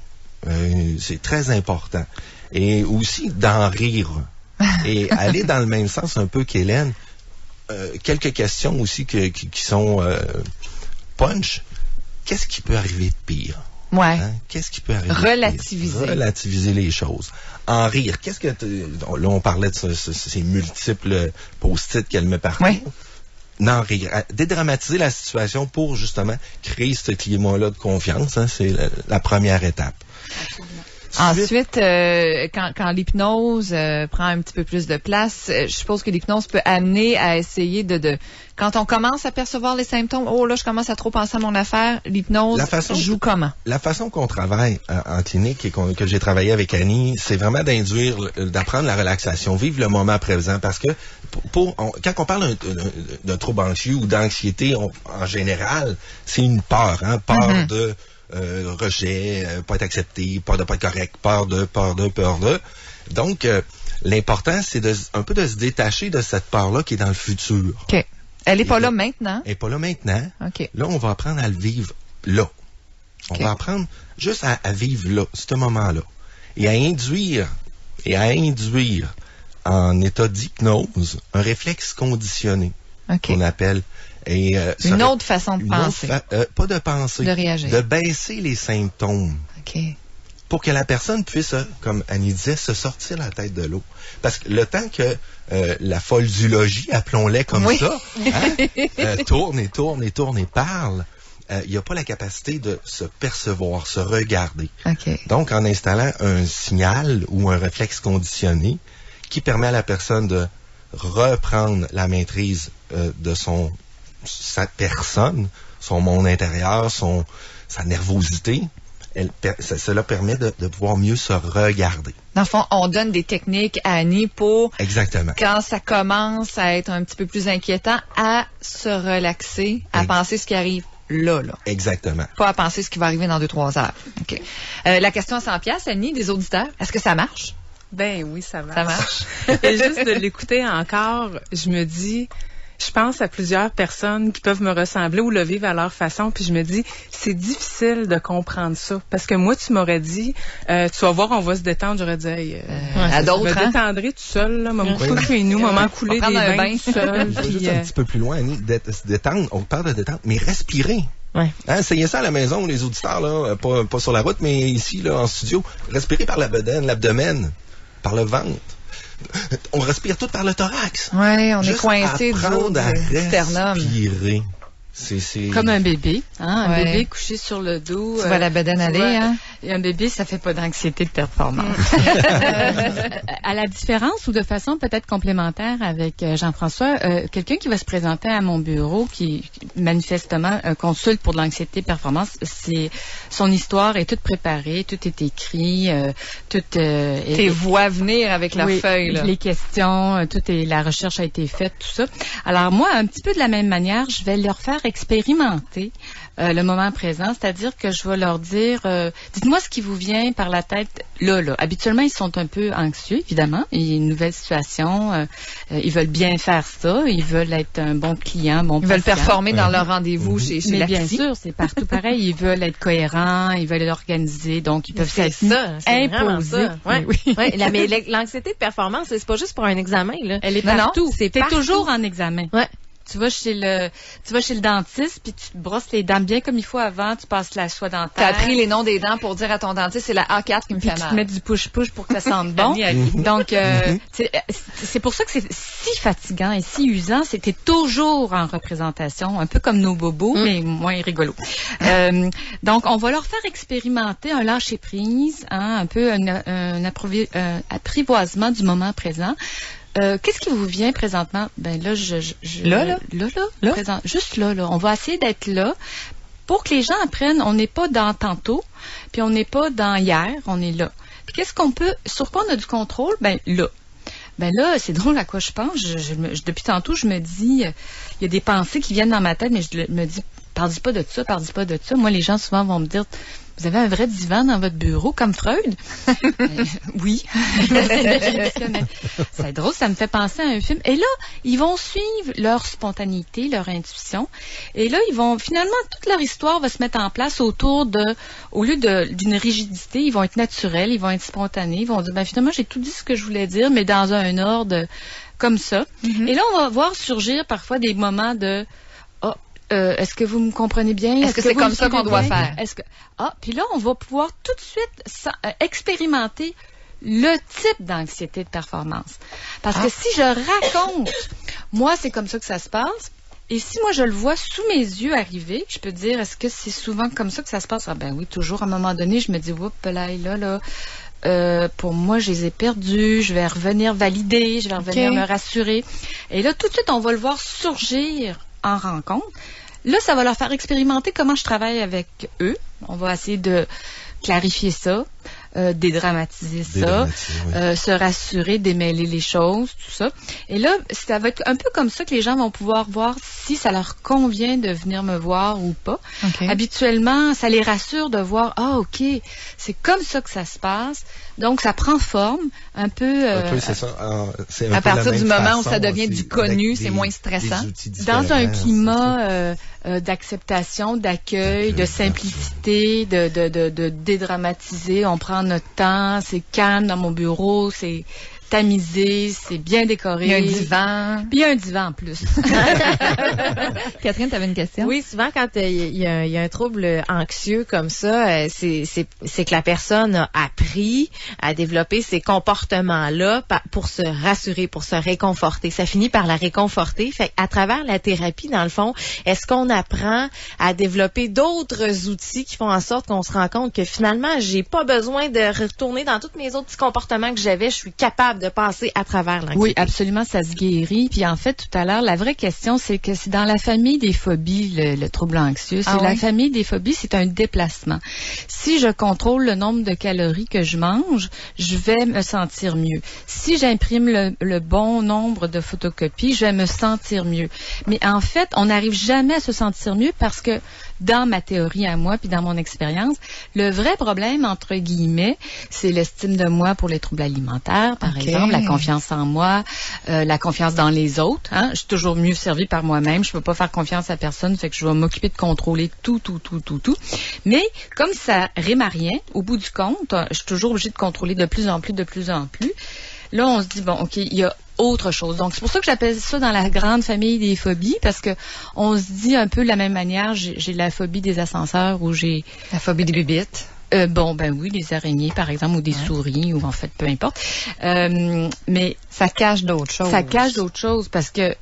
C'est très important. Et aussi d'en rire. Et aller dans le même sens un peu qu'Hélène. quelques questions aussi qui sont punch. Qu'est-ce qui peut arriver de pire? Ouais. Qu'est-ce qui peut arriver? Relativiser les choses. En rire. Qu'est-ce que là, on parlait de ces multiples post-it qu'elle met partout. Oui. Non, rire. Dédramatiser la situation pour, justement, créer ce climat-là de confiance. C'est la première étape. Ensuite, quand l'hypnose prend un petit peu plus de place, je suppose que l'hypnose peut amener à essayer quand on commence à percevoir les symptômes, oh là, je commence à trop penser à mon affaire, l'hypnose joue comment? La façon qu'on travaille en clinique et que j'ai travaillé avec Annie, c'est vraiment d'apprendre la relaxation, vivre le moment présent, parce que quand on parle d'un trouble anxieux ou d'anxiété, en général, c'est une peur, peur de rejet, pas être accepté, peur de pas être correct, peur de. Donc, l'important, c'est un peu de se détacher de cette peur-là qui est dans le futur. OK. Elle n'est pas là maintenant? Elle n'est pas là maintenant. OK. Là, on va apprendre à le vivre là. On va apprendre juste à vivre là, ce moment-là. Et à induire en état d'hypnose un réflexe conditionné qu'on appelle. Et, une autre façon de penser. Pas de penser. De réagir. De baisser les symptômes. OK. Pour que la personne puisse, comme Annie disait, se sortir la tête de l'eau. Parce que le temps que la foldulogie, appelons-les comme ça, tourne et parle, il n'y a pas la capacité de se percevoir, se regarder. Okay. Donc, en installant un signal ou un réflexe conditionné qui permet à la personne de reprendre la maîtrise de sa personne, son monde intérieur, sa nervosité, cela permet de pouvoir mieux se regarder. Dans le fond, on donne des techniques à Annie pour, exactement, quand ça commence à être un petit peu plus inquiétant, à se relaxer, à penser ce qui arrive là. Exactement. Pas à penser ce qui va arriver dans 2-3 heures. Okay. La question à 100$, Annie, des auditeurs, est-ce que ça marche? Ben oui, ça marche. Ça marche. Et juste de l'écouter encore, je me dis... Je pense à plusieurs personnes qui peuvent me ressembler ou le vivre à leur façon, puis je me dis, c'est difficile de comprendre ça. Parce que moi, tu m'aurais dit, tu vas voir, on va se détendre. J'aurais dit, à d'autres, je me détendrai tout seul, là, maman couler chez nous, maman couler des bains tout seul. Je vais juste un petit peu plus loin, Annie, se détendre, on parle de détendre, mais respirer. Ouais. Essayez ça à la maison, les auditeurs, là, pas sur la route, mais ici, là, en studio. Respirez par la bedaine, l'abdomen, par le ventre. On respire tout par le thorax. Oui, on est juste coincé du haut du sternum. Respirer. C'est comme un bébé, un bébé couché sur le dos. Tu vois la bedaine aller, hein? Et un bébé, ça fait pas d'anxiété de performance. À la différence ou de façon peut-être complémentaire avec Jean-François, quelqu'un qui va se présenter à mon bureau, qui manifestement consulte pour de l'anxiété de performance, son histoire est toute préparée, tout est écrit, tes voix venir avec la feuille, là. Les questions, la recherche a été faite, tout ça. Alors moi, un petit peu de la même manière, je vais leur faire expérimenter le moment présent, c'est-à-dire que je vais leur dire, dites-moi ce qui vous vient par la tête là. Habituellement, ils sont un peu anxieux, évidemment. Il y a une nouvelle situation. Ils veulent bien faire ça. Ils veulent être un bon client, bon patient. Ils veulent performer dans leur rendez-vous chez la bien sûr, c'est partout pareil. Ils veulent être cohérents, ils veulent l'organiser, donc ils peuvent s'imposer. Ouais. Mais l'anxiété de performance, c'est pas juste pour un examen, là. Elle est partout. C'est toujours en examen. Ouais. Tu vas chez le dentiste, puis tu te brosses les dents bien comme il faut avant, tu passes la soie dentaire. Tu as appris les noms des dents pour dire à ton dentiste, c'est la A4 qui me fait mal. Tu te mets du push-push pour que ça sente bon. Donc, c'est pour ça que c'est si fatigant et si usant. C'était toujours en représentation, un peu comme nos bobos, mais moins rigolo. Donc, on va leur faire expérimenter un lâcher-prise, un peu un apprivoisement du moment présent. Qu'est-ce qui vous vient présentement? Ben là, là? Présent, juste là. On va essayer d'être là pour que les gens apprennent. On n'est pas dans tantôt, puis on n'est pas dans hier, on est là. Puis qu'est-ce qu'on peut, sur quoi on a du contrôle? Ben là. Ben là, c'est drôle à quoi je pense. Depuis tantôt, je me dis, il y a des pensées qui viennent dans ma tête, mais je me dis, parle pas de ça. Moi, les gens souvent vont me dire, vous avez un vrai divan dans votre bureau, comme Freud? Oui. C'est drôle, ça me fait penser à un film. Et là, ils vont suivre leur spontanéité, leur intuition. Et là, finalement, toute leur histoire va se mettre en place au lieu d'une rigidité, ils vont être naturels, ils vont être spontanés, ils vont dire, ben finalement, j'ai tout dit ce que je voulais dire, mais dans un ordre comme ça. Et là, on va voir surgir parfois des moments de est-ce que vous me comprenez bien? Est-ce que c'est comme ça qu'on doit faire? Puis là, on va pouvoir tout de suite expérimenter le type d'anxiété de performance. Parce que si je raconte, moi, c'est comme ça que ça se passe, et si moi, je le vois sous mes yeux arriver, je peux dire, est-ce que c'est souvent comme ça que ça se passe? Ah ben oui, toujours, à un moment donné, je me dis, oups, là, pour moi, je les ai perdus, je vais revenir valider, je vais revenir me rassurer. Et là, tout de suite, on va le voir surgir en rencontre. Là, ça va leur faire expérimenter comment je travaille avec eux. On va essayer de clarifier ça, dédramatiser ça, se rassurer, démêler les choses, tout ça. Et là, ça va être un peu comme ça que les gens vont pouvoir voir si ça leur convient de venir me voir ou pas. Habituellement, ça les rassure de voir, OK, c'est comme ça que ça se passe. Donc, ça prend forme un peu... c'est ça. À partir du moment où ça devient du connu, c'est moins stressant. Dans un climat d'acceptation, d'accueil, de simplicité, de dédramatiser. On prend notre temps, c'est calme dans mon bureau, c'est tamisé, c'est bien décoré. Il y a un divan. Puis il y a un divan en plus. Catherine, tu avais une question? Oui, souvent quand il y a un trouble anxieux comme ça, c'est que la personne a appris à développer ces comportements-là pour se rassurer, pour se réconforter. Ça finit par la réconforter. Fait à travers la thérapie, dans le fond, est-ce qu'on apprend à développer d'autres outils qui font en sorte qu'on se rend compte que finalement, j'ai pas besoin de retourner dans tous mes autres petits comportements que j'avais, je suis capable de passer à travers l'anxiété. Oui, absolument, ça se guérit. Puis en fait, tout à l'heure, la vraie question, c'est que c'est dans la famille des phobies, le trouble anxieux. La famille des phobies, c'est un déplacement. Si je contrôle le nombre de calories que je mange, je vais me sentir mieux. Si j'imprime le bon nombre de photocopies, je vais me sentir mieux. Mais en fait, on n'arrive jamais à se sentir mieux parce que dans ma théorie à moi, puis dans mon expérience, le vrai problème, entre guillemets, c'est l'estime de moi pour les troubles alimentaires, par exemple, la confiance en moi, la confiance dans les autres. Je suis toujours mieux servie par moi-même. Je peux pas faire confiance à personne, fait que je vais m'occuper de contrôler tout. Mais comme ça rime à rien, au bout du compte, je suis toujours obligée de contrôler de plus en plus. Là, on se dit, bon, OK, il y a autre chose. Donc, c'est pour ça que j'appelle ça dans la grande famille des phobies, parce que on se dit un peu de la même manière, j'ai la phobie des ascenseurs ou j'ai... La phobie des bébites. Oui, les araignées, par exemple, ou des souris, ou en fait, peu importe. Mais ça cache d'autres choses. Ça cache d'autres choses, parce que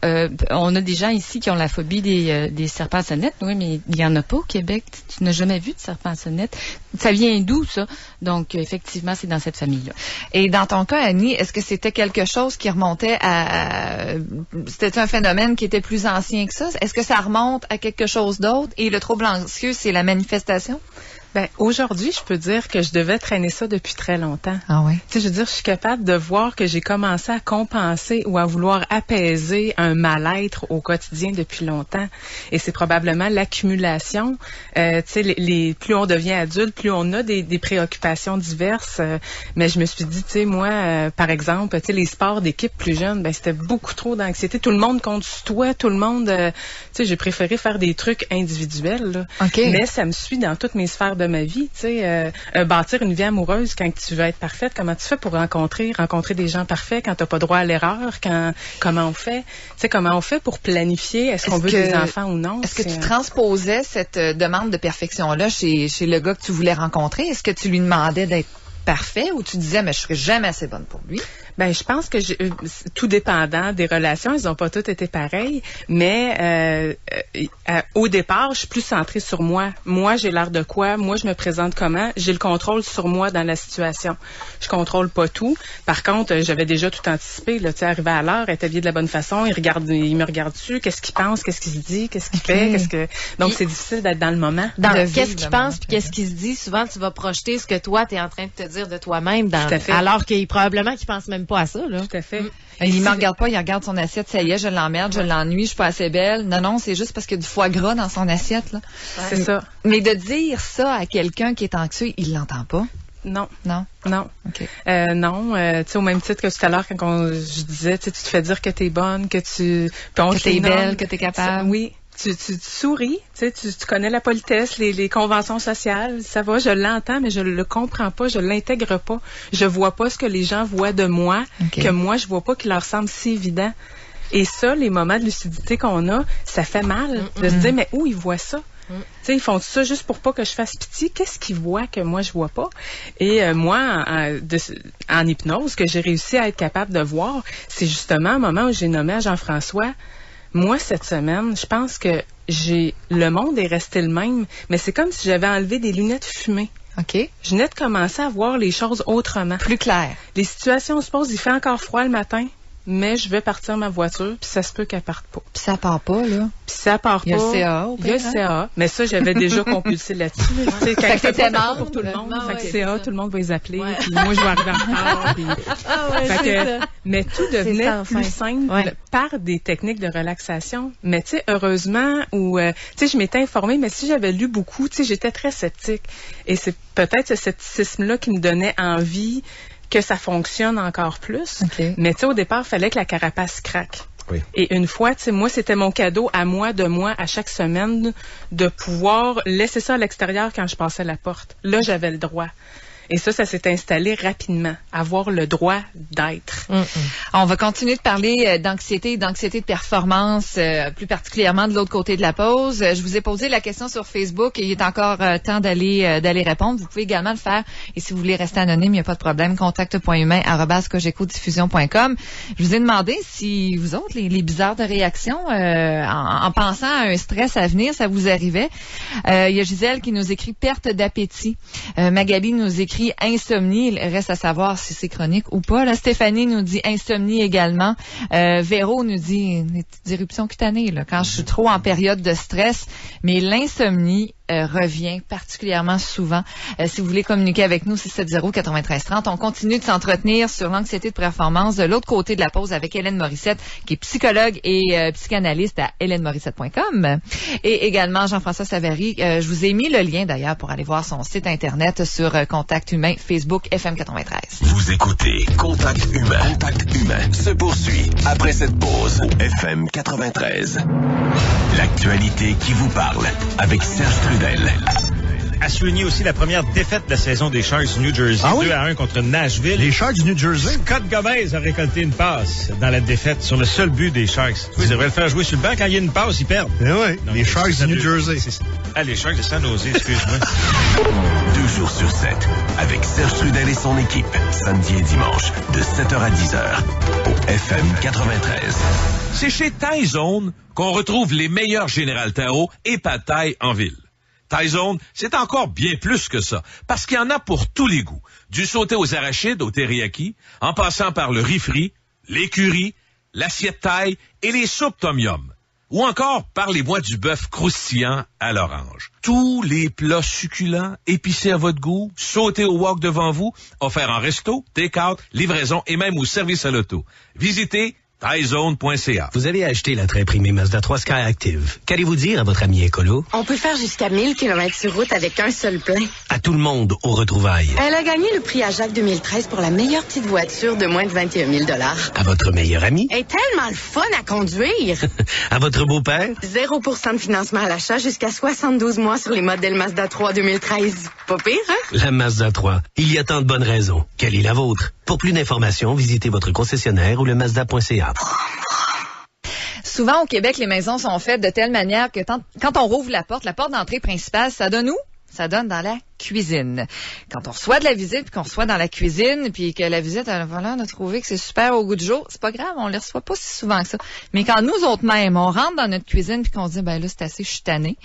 on a des gens ici qui ont la phobie des serpents à sonnette. Oui, mais il y en a pas au Québec. Tu n'as jamais vu de serpents à sonnette. Ça vient d'où, ça? Donc, effectivement, c'est dans cette famille-là. Et dans ton cas, Annie, est-ce que c'était quelque chose qui remontait à... C'était un phénomène qui était plus ancien que ça? Est-ce que ça remonte à quelque chose d'autre? Et le trouble anxieux, c'est la manifestation? Ben, aujourd'hui, je peux dire que je devais traîner ça depuis très longtemps. Ah oui? Tu sais, je veux dire, je suis capable de voir que j'ai commencé à compenser ou à vouloir apaiser un mal-être au quotidien depuis longtemps. Et c'est probablement l'accumulation. Tu sais, plus on devient adulte, plus on a des préoccupations diverses. Mais je me suis dit, tu sais, moi, par exemple, tu sais, les sports d'équipe plus jeunes, ben, c'était beaucoup trop d'anxiété. Tout le monde compte sur toi, tout le monde... tu sais, j'ai préféré faire des trucs individuels, là. Mais ça me suit dans toutes mes sphères de ma vie, tu sais, bâtir une vie amoureuse quand tu veux être parfaite, comment tu fais pour rencontrer des gens parfaits quand t'as pas droit à l'erreur, comment on fait, tu sais, comment on fait pour planifier, est-ce qu'on veut des enfants ou non? Est-ce que tu transposais cette demande de perfection-là chez le gars que tu voulais rencontrer? Est-ce que tu lui demandais d'être parfait ou tu disais, mais je serais jamais assez bonne pour lui? Ben, je pense que tout dépendant des relations, ils n'ont pas toutes été pareilles, mais au départ, je suis plus centrée sur moi. Moi, j'ai l'air de quoi? Moi, je me présente comment? J'ai le contrôle sur moi dans la situation. Je contrôle pas tout. Par contre, j'avais déjà tout anticipé. Là, tu sais, arrivé à l'heure, être habillé de la bonne façon, il me regarde dessus. Qu'est-ce qu'il pense? Qu'est-ce qu'il se dit? Qu'est-ce qu'il fait? Donc, c'est difficile d'être dans le moment. Qu'est-ce qu'il pense puis qu'est-ce qu'il se dit? Souvent, tu vas projeter ce que toi, tu es en train de te dire de toi-même, alors qu'il probablement qu'il pense même pas à ça. Là. Tout à fait. Il me regarde pas, il regarde son assiette, ça y est, je l'emmerde, je l'ennuie, je suis pas assez belle. Non, c'est juste parce qu'il y a du foie gras dans son assiette. Là. Ouais. C'est ça. Mais de dire ça à quelqu'un qui est anxieux, il l'entend pas. Non. Okay. Non. Tu sais, au même titre que tout à l'heure, quand je disais, tu te fais dire que t'es bonne, que t'es belle, que t'es capable. Oui. Tu souris, tu connais la politesse, les conventions sociales, ça va, je l'entends, mais je le comprends pas, je l'intègre pas. Je vois pas ce que les gens voient de moi, que moi, je vois pas qui leur semble si évident. Et ça, les moments de lucidité qu'on a, ça fait mal de se dire, mais où ils voient ça? Ils font ça juste pour pas que je fasse pitié. Qu'est-ce qu'ils voient que moi, je vois pas? Et moi, en hypnose, que j'ai réussi à être capable de voir, c'est justement un moment où j'ai nommé à Jean-François, moi, cette semaine, je pense que le monde est resté le même, mais c'est comme si j'avais enlevé des lunettes fumées. OK. Je venais de commencer à voir les choses autrement. Plus clair. Les situations se posent, il fait encore froid le matin, mais je vais partir ma voiture, puis ça se peut qu'elle parte pas. Puis ça part pas, là. Puis ça part pas. Il y a le CA. Il y a le CA. Mais ça, j'avais déjà compulsé là-dessus. Quand c'était mort pour tout le monde. Fait que CA, tout le monde va les appeler. Puis moi, je vais arriver en retard. Mais tout devenait plus simple par des techniques de relaxation. Mais tu sais, heureusement, je m'étais informée, mais si j'avais lu beaucoup, j'étais très sceptique. Et c'est peut-être ce scepticisme-là qui me donnait envie que ça fonctionne encore plus. Mais au départ, il fallait que la carapace craque. Oui. Et une fois, moi, c'était mon cadeau à moi, à chaque semaine, de pouvoir laisser ça à l'extérieur quand je passais la porte. Là, j'avais le droit. Et ça s'est installé rapidement, avoir le droit d'être. On va continuer de parler d'anxiété et d'anxiété de performance, plus particulièrement de l'autre côté de la pause. Je vous ai posé la question sur Facebook et il est encore temps d'aller répondre. Vous pouvez également le faire. Et si vous voulez rester anonyme, il n'y a pas de problème. contact.humain@cogeco-diffusion.com. Je vous ai demandé si vous autres, les bizarres de réaction, en pensant à un stress à venir, ça vous arrivait. Il y a Gisèle qui nous écrit perte d'appétit. Magali nous écrit insomnie. Il reste à savoir si c'est chronique ou pas. Là, Stéphanie nous dit insomnie également. Véro nous dit des éruptions cutanées, là, quand je suis trop en période de stress. Mais l'insomnie revient particulièrement souvent. Si vous voulez communiquer avec nous, c'est 770-9330. On continue de s'entretenir sur l'anxiété de performance de l'autre côté de la pause avec Hélène Morissette, qui est psychologue et psychanalyste à helenemorissette.com. Et également Jean-François Savary. Je vous ai mis le lien d'ailleurs pour aller voir son site internet sur Contact Humain, Facebook, FM 93. Vous écoutez Contact Humain. Contact Humain se poursuit après cette pause au FM 93. L'actualité qui vous parle avec Serge Trudel. À souligner aussi la première défaite de la saison des Sharks du New Jersey, 2-1 contre Nashville. Les Sharks du New Jersey? Scott Gomez a récolté une passe dans la défaite sur le seul but des Sharks. Ils devraient le faire jouer sur le banc. Quand il y a une passe, ils perdent. Eh oui, les Sharks du New Jersey. Les Sharks de San Jose, excuse-moi. 2 jours sur 7, avec Serge Trudel et son équipe, samedi et dimanche, de 7h à 10h, au FM 93. C'est chez Taizone qu'on retrouve les meilleurs Général Tao et pad thai en ville. Taizone, c'est encore bien plus que ça, parce qu'il y en a pour tous les goûts. Du sauté aux arachides, au teriyaki, en passant par le riz frit, les currys, l'assiette thaï et les soupes tom yum. Ou encore par les bois du bœuf croustillant à l'orange. Tous les plats succulents, épicés à votre goût, sautés au wok devant vous, offerts en resto, take-out, livraison et même au service à l'auto. Visitez Taizone.ca. Vous avez acheté la très primée Mazda 3 Skyactiv. Qu'allez-vous dire à votre ami écolo? On peut faire jusqu'à 1000 km sur route avec un seul plein. À tout le monde, aux retrouvailles. Elle a gagné le prix à Jacques 2013 pour la meilleure petite voiture de moins de 21 000 $. À votre meilleur ami? Elle est tellement le fun à conduire. À votre beau-père? 0% de financement à l'achat jusqu'à 72 mois sur les modèles Mazda 3 2013. Pas pire, hein? La Mazda 3. Il y a tant de bonnes raisons. Quelle est la vôtre? Pour plus d'informations, visitez votre concessionnaire ou le Mazda.ca. Souvent, au Québec, les maisons sont faites de telle manière que quand on rouvre la porte d'entrée principale, ça donne où? Ça donne dans la cuisine. Quand on reçoit de la visite, puis qu'on reçoit dans la cuisine, puis que la visite, on a trouvé que c'est super au goût du jour, c'est pas grave, on les reçoit pas si souvent que ça. Mais quand nous autres mêmes, on rentre dans notre cuisine, puis qu'on se dit, ben là, c'est assez, je suis tannée,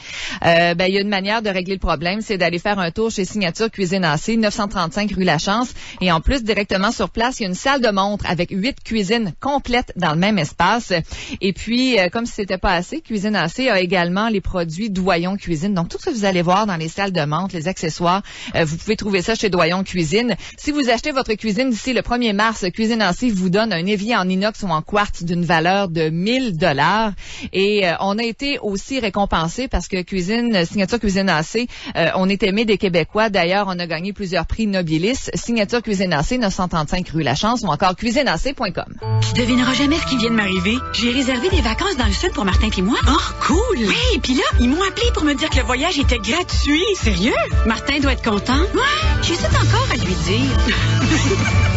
il y a une manière de régler le problème, c'est d'aller faire un tour chez Signature Cuisine AC, 935 rue Lachance. Et en plus, directement sur place, il y a une salle de montre avec 8 cuisines complètes dans le même espace. Et puis, comme si c'était pas assez, Cuisine AC a également les produits Doyon Cuisine. Donc, tout ce que vous allez voir dans les salles de montre, les accessoires, soir. Vous pouvez trouver ça chez Doyon Cuisine. Si vous achetez votre cuisine d'ici le 1er mars, Cuisine AC vous donne un évier en inox ou en quartz d'une valeur de 1 000 $. Et on a été aussi récompensé parce que Signature Cuisine AC, on est aimé des Québécois. D'ailleurs, on a gagné plusieurs prix Nobilis. Signature Cuisine AC, 935 rue La Chance ou encore cuisineac.com. Tu devineras jamais ce qui vient de m'arriver. J'ai réservé des vacances dans le sud pour Martin et moi. Oh, cool! Oui, et puis là, ils m'ont appelé pour me dire que le voyage était gratuit. Sérieux? Martin doit être content. Ouais, j'hésite encore à lui dire.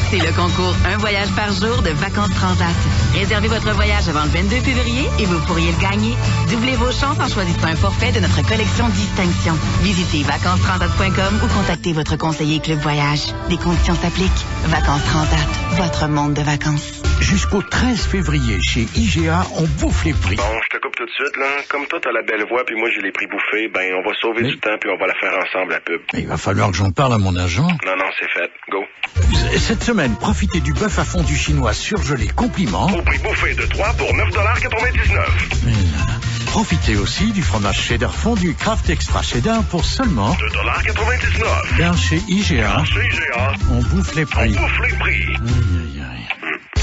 C'est le concours Un voyage par jour de Vacances Transat. Réservez votre voyage avant le 22 février et vous pourriez le gagner. Doublez vos chances en choisissant un forfait de notre collection Distinction. Visitez vacancestransat.com ou contactez votre conseiller Club Voyage. Des conditions s'appliquent. Vacances Transat, votre monde de vacances. Jusqu'au 13 février, chez IGA, on bouffe les prix. Bon, je te coupe tout de suite, là. Comme toi, t'as la belle voix, puis moi, j'ai les prix bouffés, ben, on va sauver du temps, puis on va la faire ensemble, la pub. Il va falloir que j'en parle à mon agent. Non, c'est fait. Go. Cette semaine, profitez du bœuf à fondue chinois surgelé compliment. Au prix bouffé de 3 pour 9,99 $. Profitez aussi du fromage cheddar fondu Kraft Extra Cheddar pour seulement 2,99 $. Car chez IGA, on bouffe les prix. On bouffe les prix.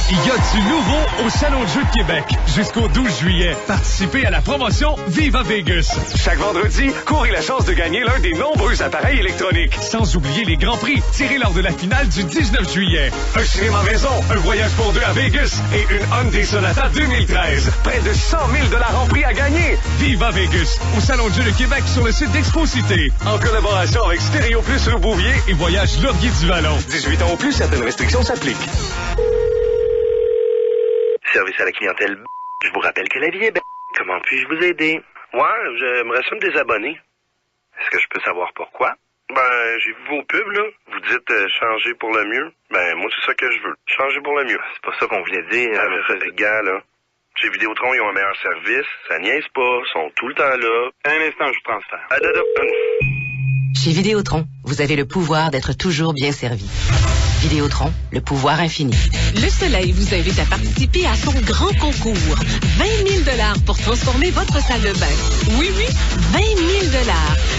Il y a du nouveau au Salon de Jeux de Québec jusqu'au 12 juillet. Participez à la promotion Viva Vegas. Chaque vendredi, courez la chance de gagner l'un des nombreux appareils électroniques. Sans oublier les grands prix tirés lors de la finale du 19 juillet. Un cinéma maison, un voyage pour deux à Vegas et une Hyundai Sonata 2013. Près de 100 000 $ en prix à gagner. Viva Vegas au Salon de Jeux de Québec sur le site d'Expo Cité. En collaboration avec Stéréo Plus Rue Bouvier et Voyage Laurier du Vallon. 18 ans ou plus, certaines restrictions s'appliquent. Service à la clientèle. Je vous rappelle que la vie est belle. Comment puis-je vous aider? Ouais, j'aimerais ça me désabonner. Est-ce que je peux savoir pourquoi? Ben, j'ai vu vos pubs, là. Vous dites changer pour le mieux. Ben, moi, c'est ça que je veux. Changer pour le mieux. C'est pas ça qu'on voulait dire. Les gars, là. Chez Vidéotron, ils ont un meilleur service. Ça niaise pas. Ils sont tout le temps là. Un instant, je transfère. Chez Vidéotron, vous avez le pouvoir d'être toujours bien servi. Vidéotron, le pouvoir infini. Le Soleil vous invite à participer à son grand concours. 20 000 $ pour transformer votre salle de bain. Oui, 20 000 $.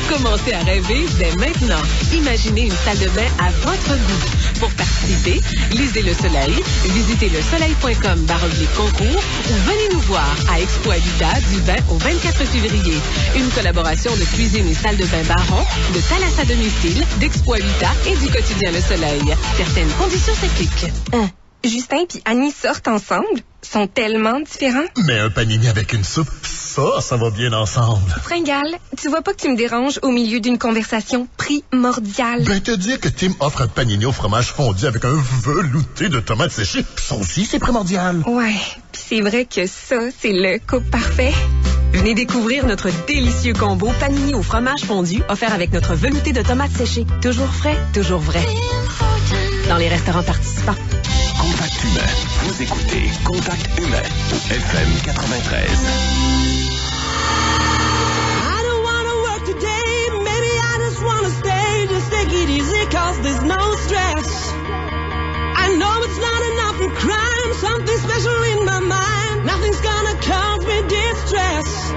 Commencez à rêver dès maintenant. Imaginez une salle de bain à votre goût. Pour participer, lisez Le Soleil, visitez lesoleil.com/concours ou venez nous voir à Expo Habitat du 20 au 24 février. Une collaboration de Cuisine et Salle de Bain Baron, de Thalassa Domicile, d'Expo Habitat et du quotidien Le Soleil. Certaines conditions s'appliquent. Justin et Annie sortent ensemble? Sont tellement différents? Mais un panini avec une soupe, ça va bien ensemble. Fringale, tu vois pas que tu me déranges au milieu d'une conversation primordiale? Ben, te dire que Tim offre un panini au fromage fondu avec un velouté de tomates séchées, ça aussi, c'est primordial. Ouais, pis c'est vrai que ça, c'est le couple parfait. Venez découvrir notre délicieux combo panini au fromage fondu offert avec notre velouté de tomates séchées. Toujours frais, toujours vrai. Dans les restaurants participants. Contact humain. Vous écoutez Contact humain au FM 93. I don't wanna work today, maybe I just wanna stay, just take it easy cause there's no stress. I know it's not enough for crime, something special in my mind, nothing's gonna cause me distress.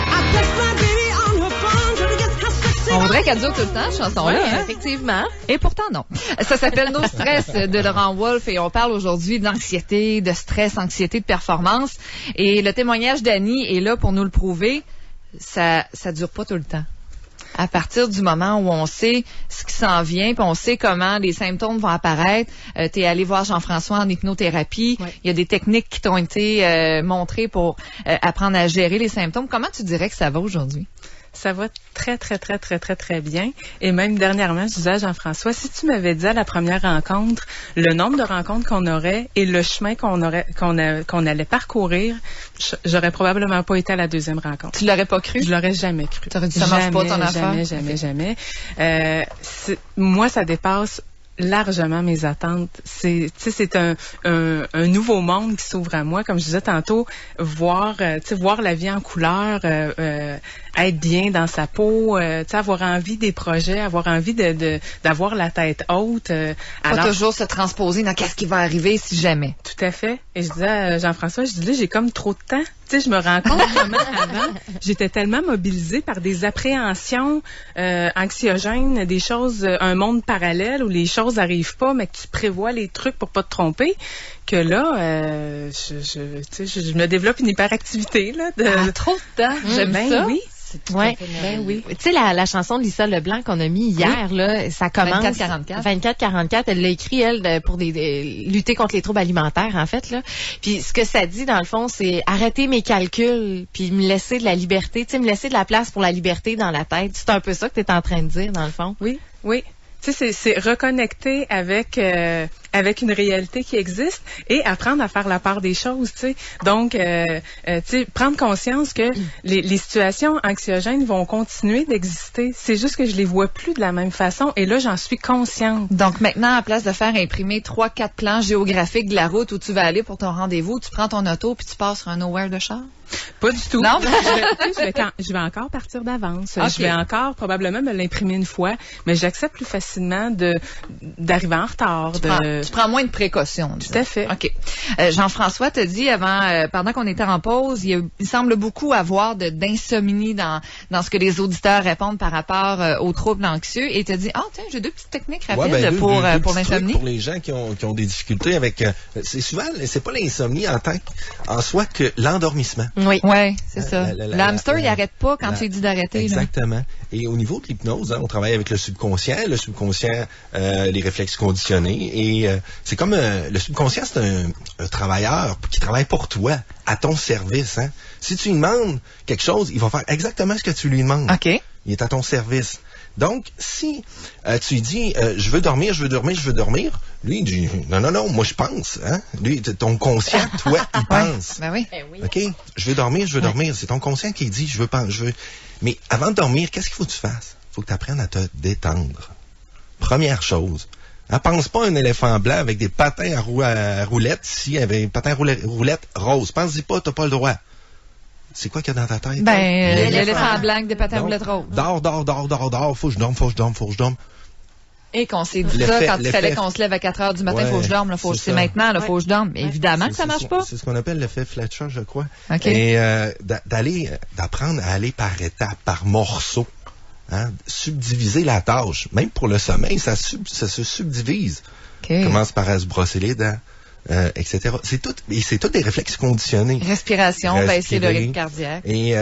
I text my baby on her phone, trying to get her sexy. On voudrait qu'elle dure tout le temps, cette chanson-là. Oui, hein? effectivement. Et pourtant, non. Ça s'appelle No Stress de Laurent Wolf et on parle aujourd'hui d'anxiété, de stress, anxiété de performance. Et le témoignage d'Annie est là pour nous le prouver. Ça dure pas tout le temps. À partir du moment où on sait ce qui s'en vient, puis on sait comment les symptômes vont apparaître, t'es allé voir Jean-François en hypnothérapie. Oui. Il y a des techniques qui t'ont été montrées pour apprendre à gérer les symptômes. Comment tu dirais que ça va aujourd'hui? Ça va très, très, très, très, très, très bien. Et même dernièrement, je disais à Jean-François, si tu m'avais dit à la première rencontre le nombre de rencontres qu'on aurait et le chemin qu'on allait parcourir, j'aurais probablement pas été à la deuxième rencontre. Tu l'aurais pas cru? Je l'aurais jamais cru. T'aurais dit ça marche pas ton affaire? Jamais. Moi, ça dépasse largement mes attentes. C'est un nouveau monde qui s'ouvre à moi. Comme je disais tantôt, voir la vie en couleur, être bien dans sa peau, avoir envie des projets, avoir envie d'avoir la tête haute. Pas toujours se transposer dans qu'est-ce qui va arriver si jamais. Tout à fait. Et je disais à Jean-François, là, j'ai comme trop de temps. Tu sais, je me rends compte comment avant, j'étais tellement mobilisée par des appréhensions anxiogènes, des choses, un monde parallèle où les choses n'arrivent pas, mais que tu prévois les trucs pour pas te tromper, que là, je me développe une hyperactivité là. Trop de temps. J'aime ça. Oui. Ouais. Oui. Tu sais, la chanson de Lisa Leblanc qu'on a mis hier, là, ça commence. 24-44. Elle l'a écrit, elle, pour lutter contre les troubles alimentaires, en fait, là. Puis, ce que ça dit, dans le fond, c'est arrêter mes calculs, puis me laisser de la liberté, tu sais, me laisser de la place pour la liberté dans la tête. C'est un peu ça que tu es en train de dire, dans le fond. Oui. Tu sais, c'est reconnecter avec une réalité qui existe et apprendre à faire la part des choses, tu sais. Donc, tu sais, prendre conscience que les situations anxiogènes vont continuer d'exister. C'est juste que je les vois plus de la même façon et là, j'en suis consciente. Donc, maintenant, à place de faire imprimer 3-4 plans géographiques de la route où tu vas aller pour ton rendez-vous, tu prends ton auto puis tu passes sur un nowhere de char? Pas du tout. Non? je vais encore partir d'avance. Okay. Je vais encore probablement me l'imprimer une fois, mais j'accepte plus facilement d'arriver en retard. Tu prends moins de précautions. Tout à fait. OK. Jean-François t'a dit pendant qu'on était en pause, il semble beaucoup avoir d'insomnie dans ce que les auditeurs répondent par rapport aux troubles anxieux. Et t'a dit, tiens, j'ai 2 petites techniques rapides pour l'insomnie. Pour les gens qui ont des difficultés avec... c'est souvent, c'est pas l'insomnie en soi que l'endormissement. Oui, c'est ça. L'hamster, il n'arrête pas quand tu lui dis d'arrêter. Exactement. Là. Et au niveau de l'hypnose, on travaille avec le subconscient. Le subconscient, les réflexes conditionnés. Et c'est comme le subconscient, c'est un travailleur qui travaille pour toi, à ton service. Hein. Si tu lui demandes quelque chose, il va faire exactement ce que tu lui demandes. OK. Il est à ton service. Donc, si tu lui dis je veux dormir, lui, il dit non, moi je pense. Hein? Lui, ton conscient, toi, il pense. Ben oui. OK, je veux dormir. C'est ton conscient qui dit je veux. Mais avant de dormir, qu'est-ce qu'il faut que tu fasses? Il faut que tu apprennes à te détendre. Première chose. Hein, pense pas à un éléphant blanc avec des patins à roulettes ici, avec des patins à roulettes roses. Pense-y pas, t'as pas le droit. C'est quoi qu'il y a dans ta tête? L'éléphant blanc des patins à roulettes roses. Dors. Faut que je dorme. Et qu'on s'est dit ça quand il fallait qu'on se lève à 4 heures du matin, faut que je dorme, c'est maintenant, faut que je dorme. Évidemment que ça marche pas. C'est ce qu'on appelle l'effet Fletcher, je crois. Okay. Et d'apprendre à aller par étapes, par morceaux. Hein, subdiviser la tâche. Même pour le sommeil, ça se subdivise. Okay. Commence par à se brosser les dents. Etc. C'est tout des réflexes conditionnés. Respiration, baisser le rythme cardiaque. Et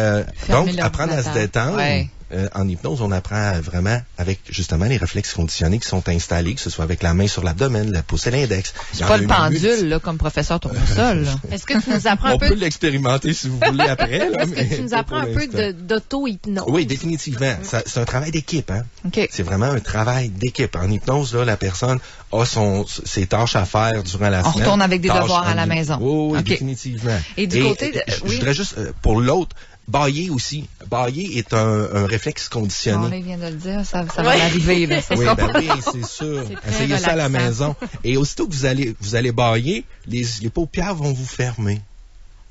donc, apprendre à se détendre. Ouais. En hypnose, on apprend vraiment avec justement les réflexes conditionnés qui sont installés, que ce soit avec la main sur l'abdomen, la pouce et l'index. C'est pas le pendule, là, comme professeur Tournesol. Est-ce que tu nous apprends un peu... On peut l'expérimenter si vous voulez après. Est-ce que tu nous apprends un peu d'auto-hypnose? Oui, définitivement. C'est un travail d'équipe. Hein? Okay. C'est vraiment un travail d'équipe. En hypnose, là, la personne a ses tâches à faire durant la semaine. On retourne avec des devoirs à la maison. Oui, okay. Définitivement. Et du côté je voudrais juste, pour l'autre, bâiller aussi. Bâiller est un réflexe conditionné. Bon, là, il vient de le dire, ça va arriver. Là. Oui, c'est sûr. Essayez ça à la maison. Et aussitôt que vous allez bâiller, les paupières vont vous fermer.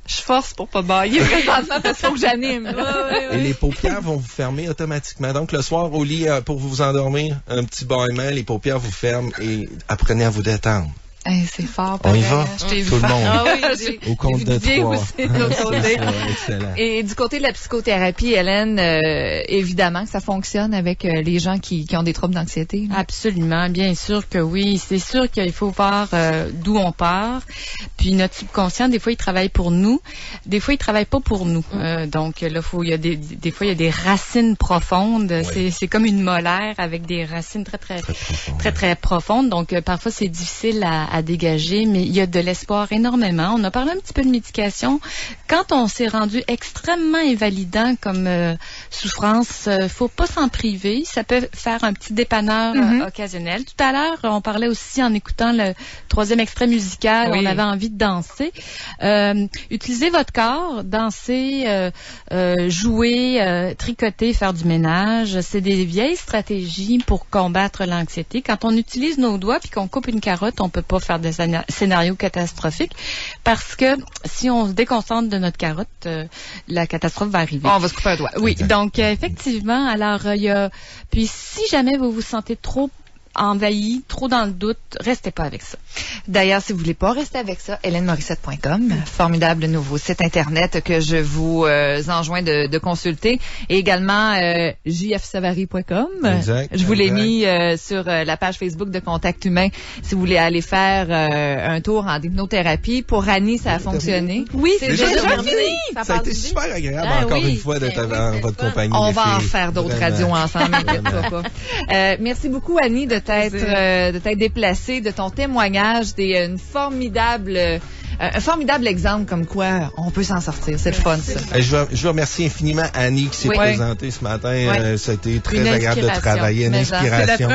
Je force pour pas bâiller présentement parce qu'il faut que j'anime. Et les paupières vont vous fermer automatiquement. Donc, le soir, au lit, pour vous endormir, un petit bâillement, les paupières vous ferment et apprenez à vous détendre. Hey, c'est fort. On y va? Tout le monde. Ah oui, au compte de 3. Aussi, de côté. Excellent. Et du côté de la psychothérapie, Hélène, évidemment que ça fonctionne avec les gens qui ont des troubles d'anxiété. Absolument, bien sûr que oui. C'est sûr qu'il faut voir d'où on part. Puis notre subconscient, des fois, il travaille pour nous. Des fois, il travaille pas pour nous. Donc là, il y a des fois, il y a des racines profondes. Oui. C'est comme une molaire avec des racines très profondes. Donc parfois, c'est difficile à à dégager, mais il y a de l'espoir énormément. On a parlé un petit peu de médication. Quand on s'est rendu extrêmement invalidant comme souffrance, faut pas s'en priver. Ça peut faire un petit dépanneur occasionnel. Tout à l'heure, on parlait aussi en écoutant le 3e extrait musical, on avait envie de danser. Utilisez votre corps, danser, jouer, tricoter, faire du ménage. C'est des vieilles stratégies pour combattre l'anxiété. Quand on utilise nos doigts puis qu'on coupe une carotte, on peut pas faire des scénarios catastrophiques parce que si on se déconcentre de notre carotte, la catastrophe va arriver. On va se couper un doigt. Oui, donc effectivement, alors il y a... Puis si jamais vous vous sentez trop envahi, trop dans le doute, restez pas avec ça. D'ailleurs, si vous voulez pas rester avec ça, HélèneMorissette.com, formidable nouveau site Internet que je vous enjoins de consulter. Et également jfsavary.com. Je vous l'ai mis sur la page Facebook de Contact Humain si vous voulez aller faire un tour en hypnothérapie. Pour Annie, ça a fonctionné. Oui, c'est déjà terminé. Ça a été super agréable encore une fois d'être en votre compagnie. On va en faire d'autres radios ensemble, inquiète-toi pas. Merci beaucoup, Annie, de t'être déplacée, de ton témoignage, un formidable exemple comme quoi on peut s'en sortir. C'est le fun, ça. Je veux remercier infiniment Annie qui s'est présentée ce matin. Ça a été très agréable de travailler. Une inspiration.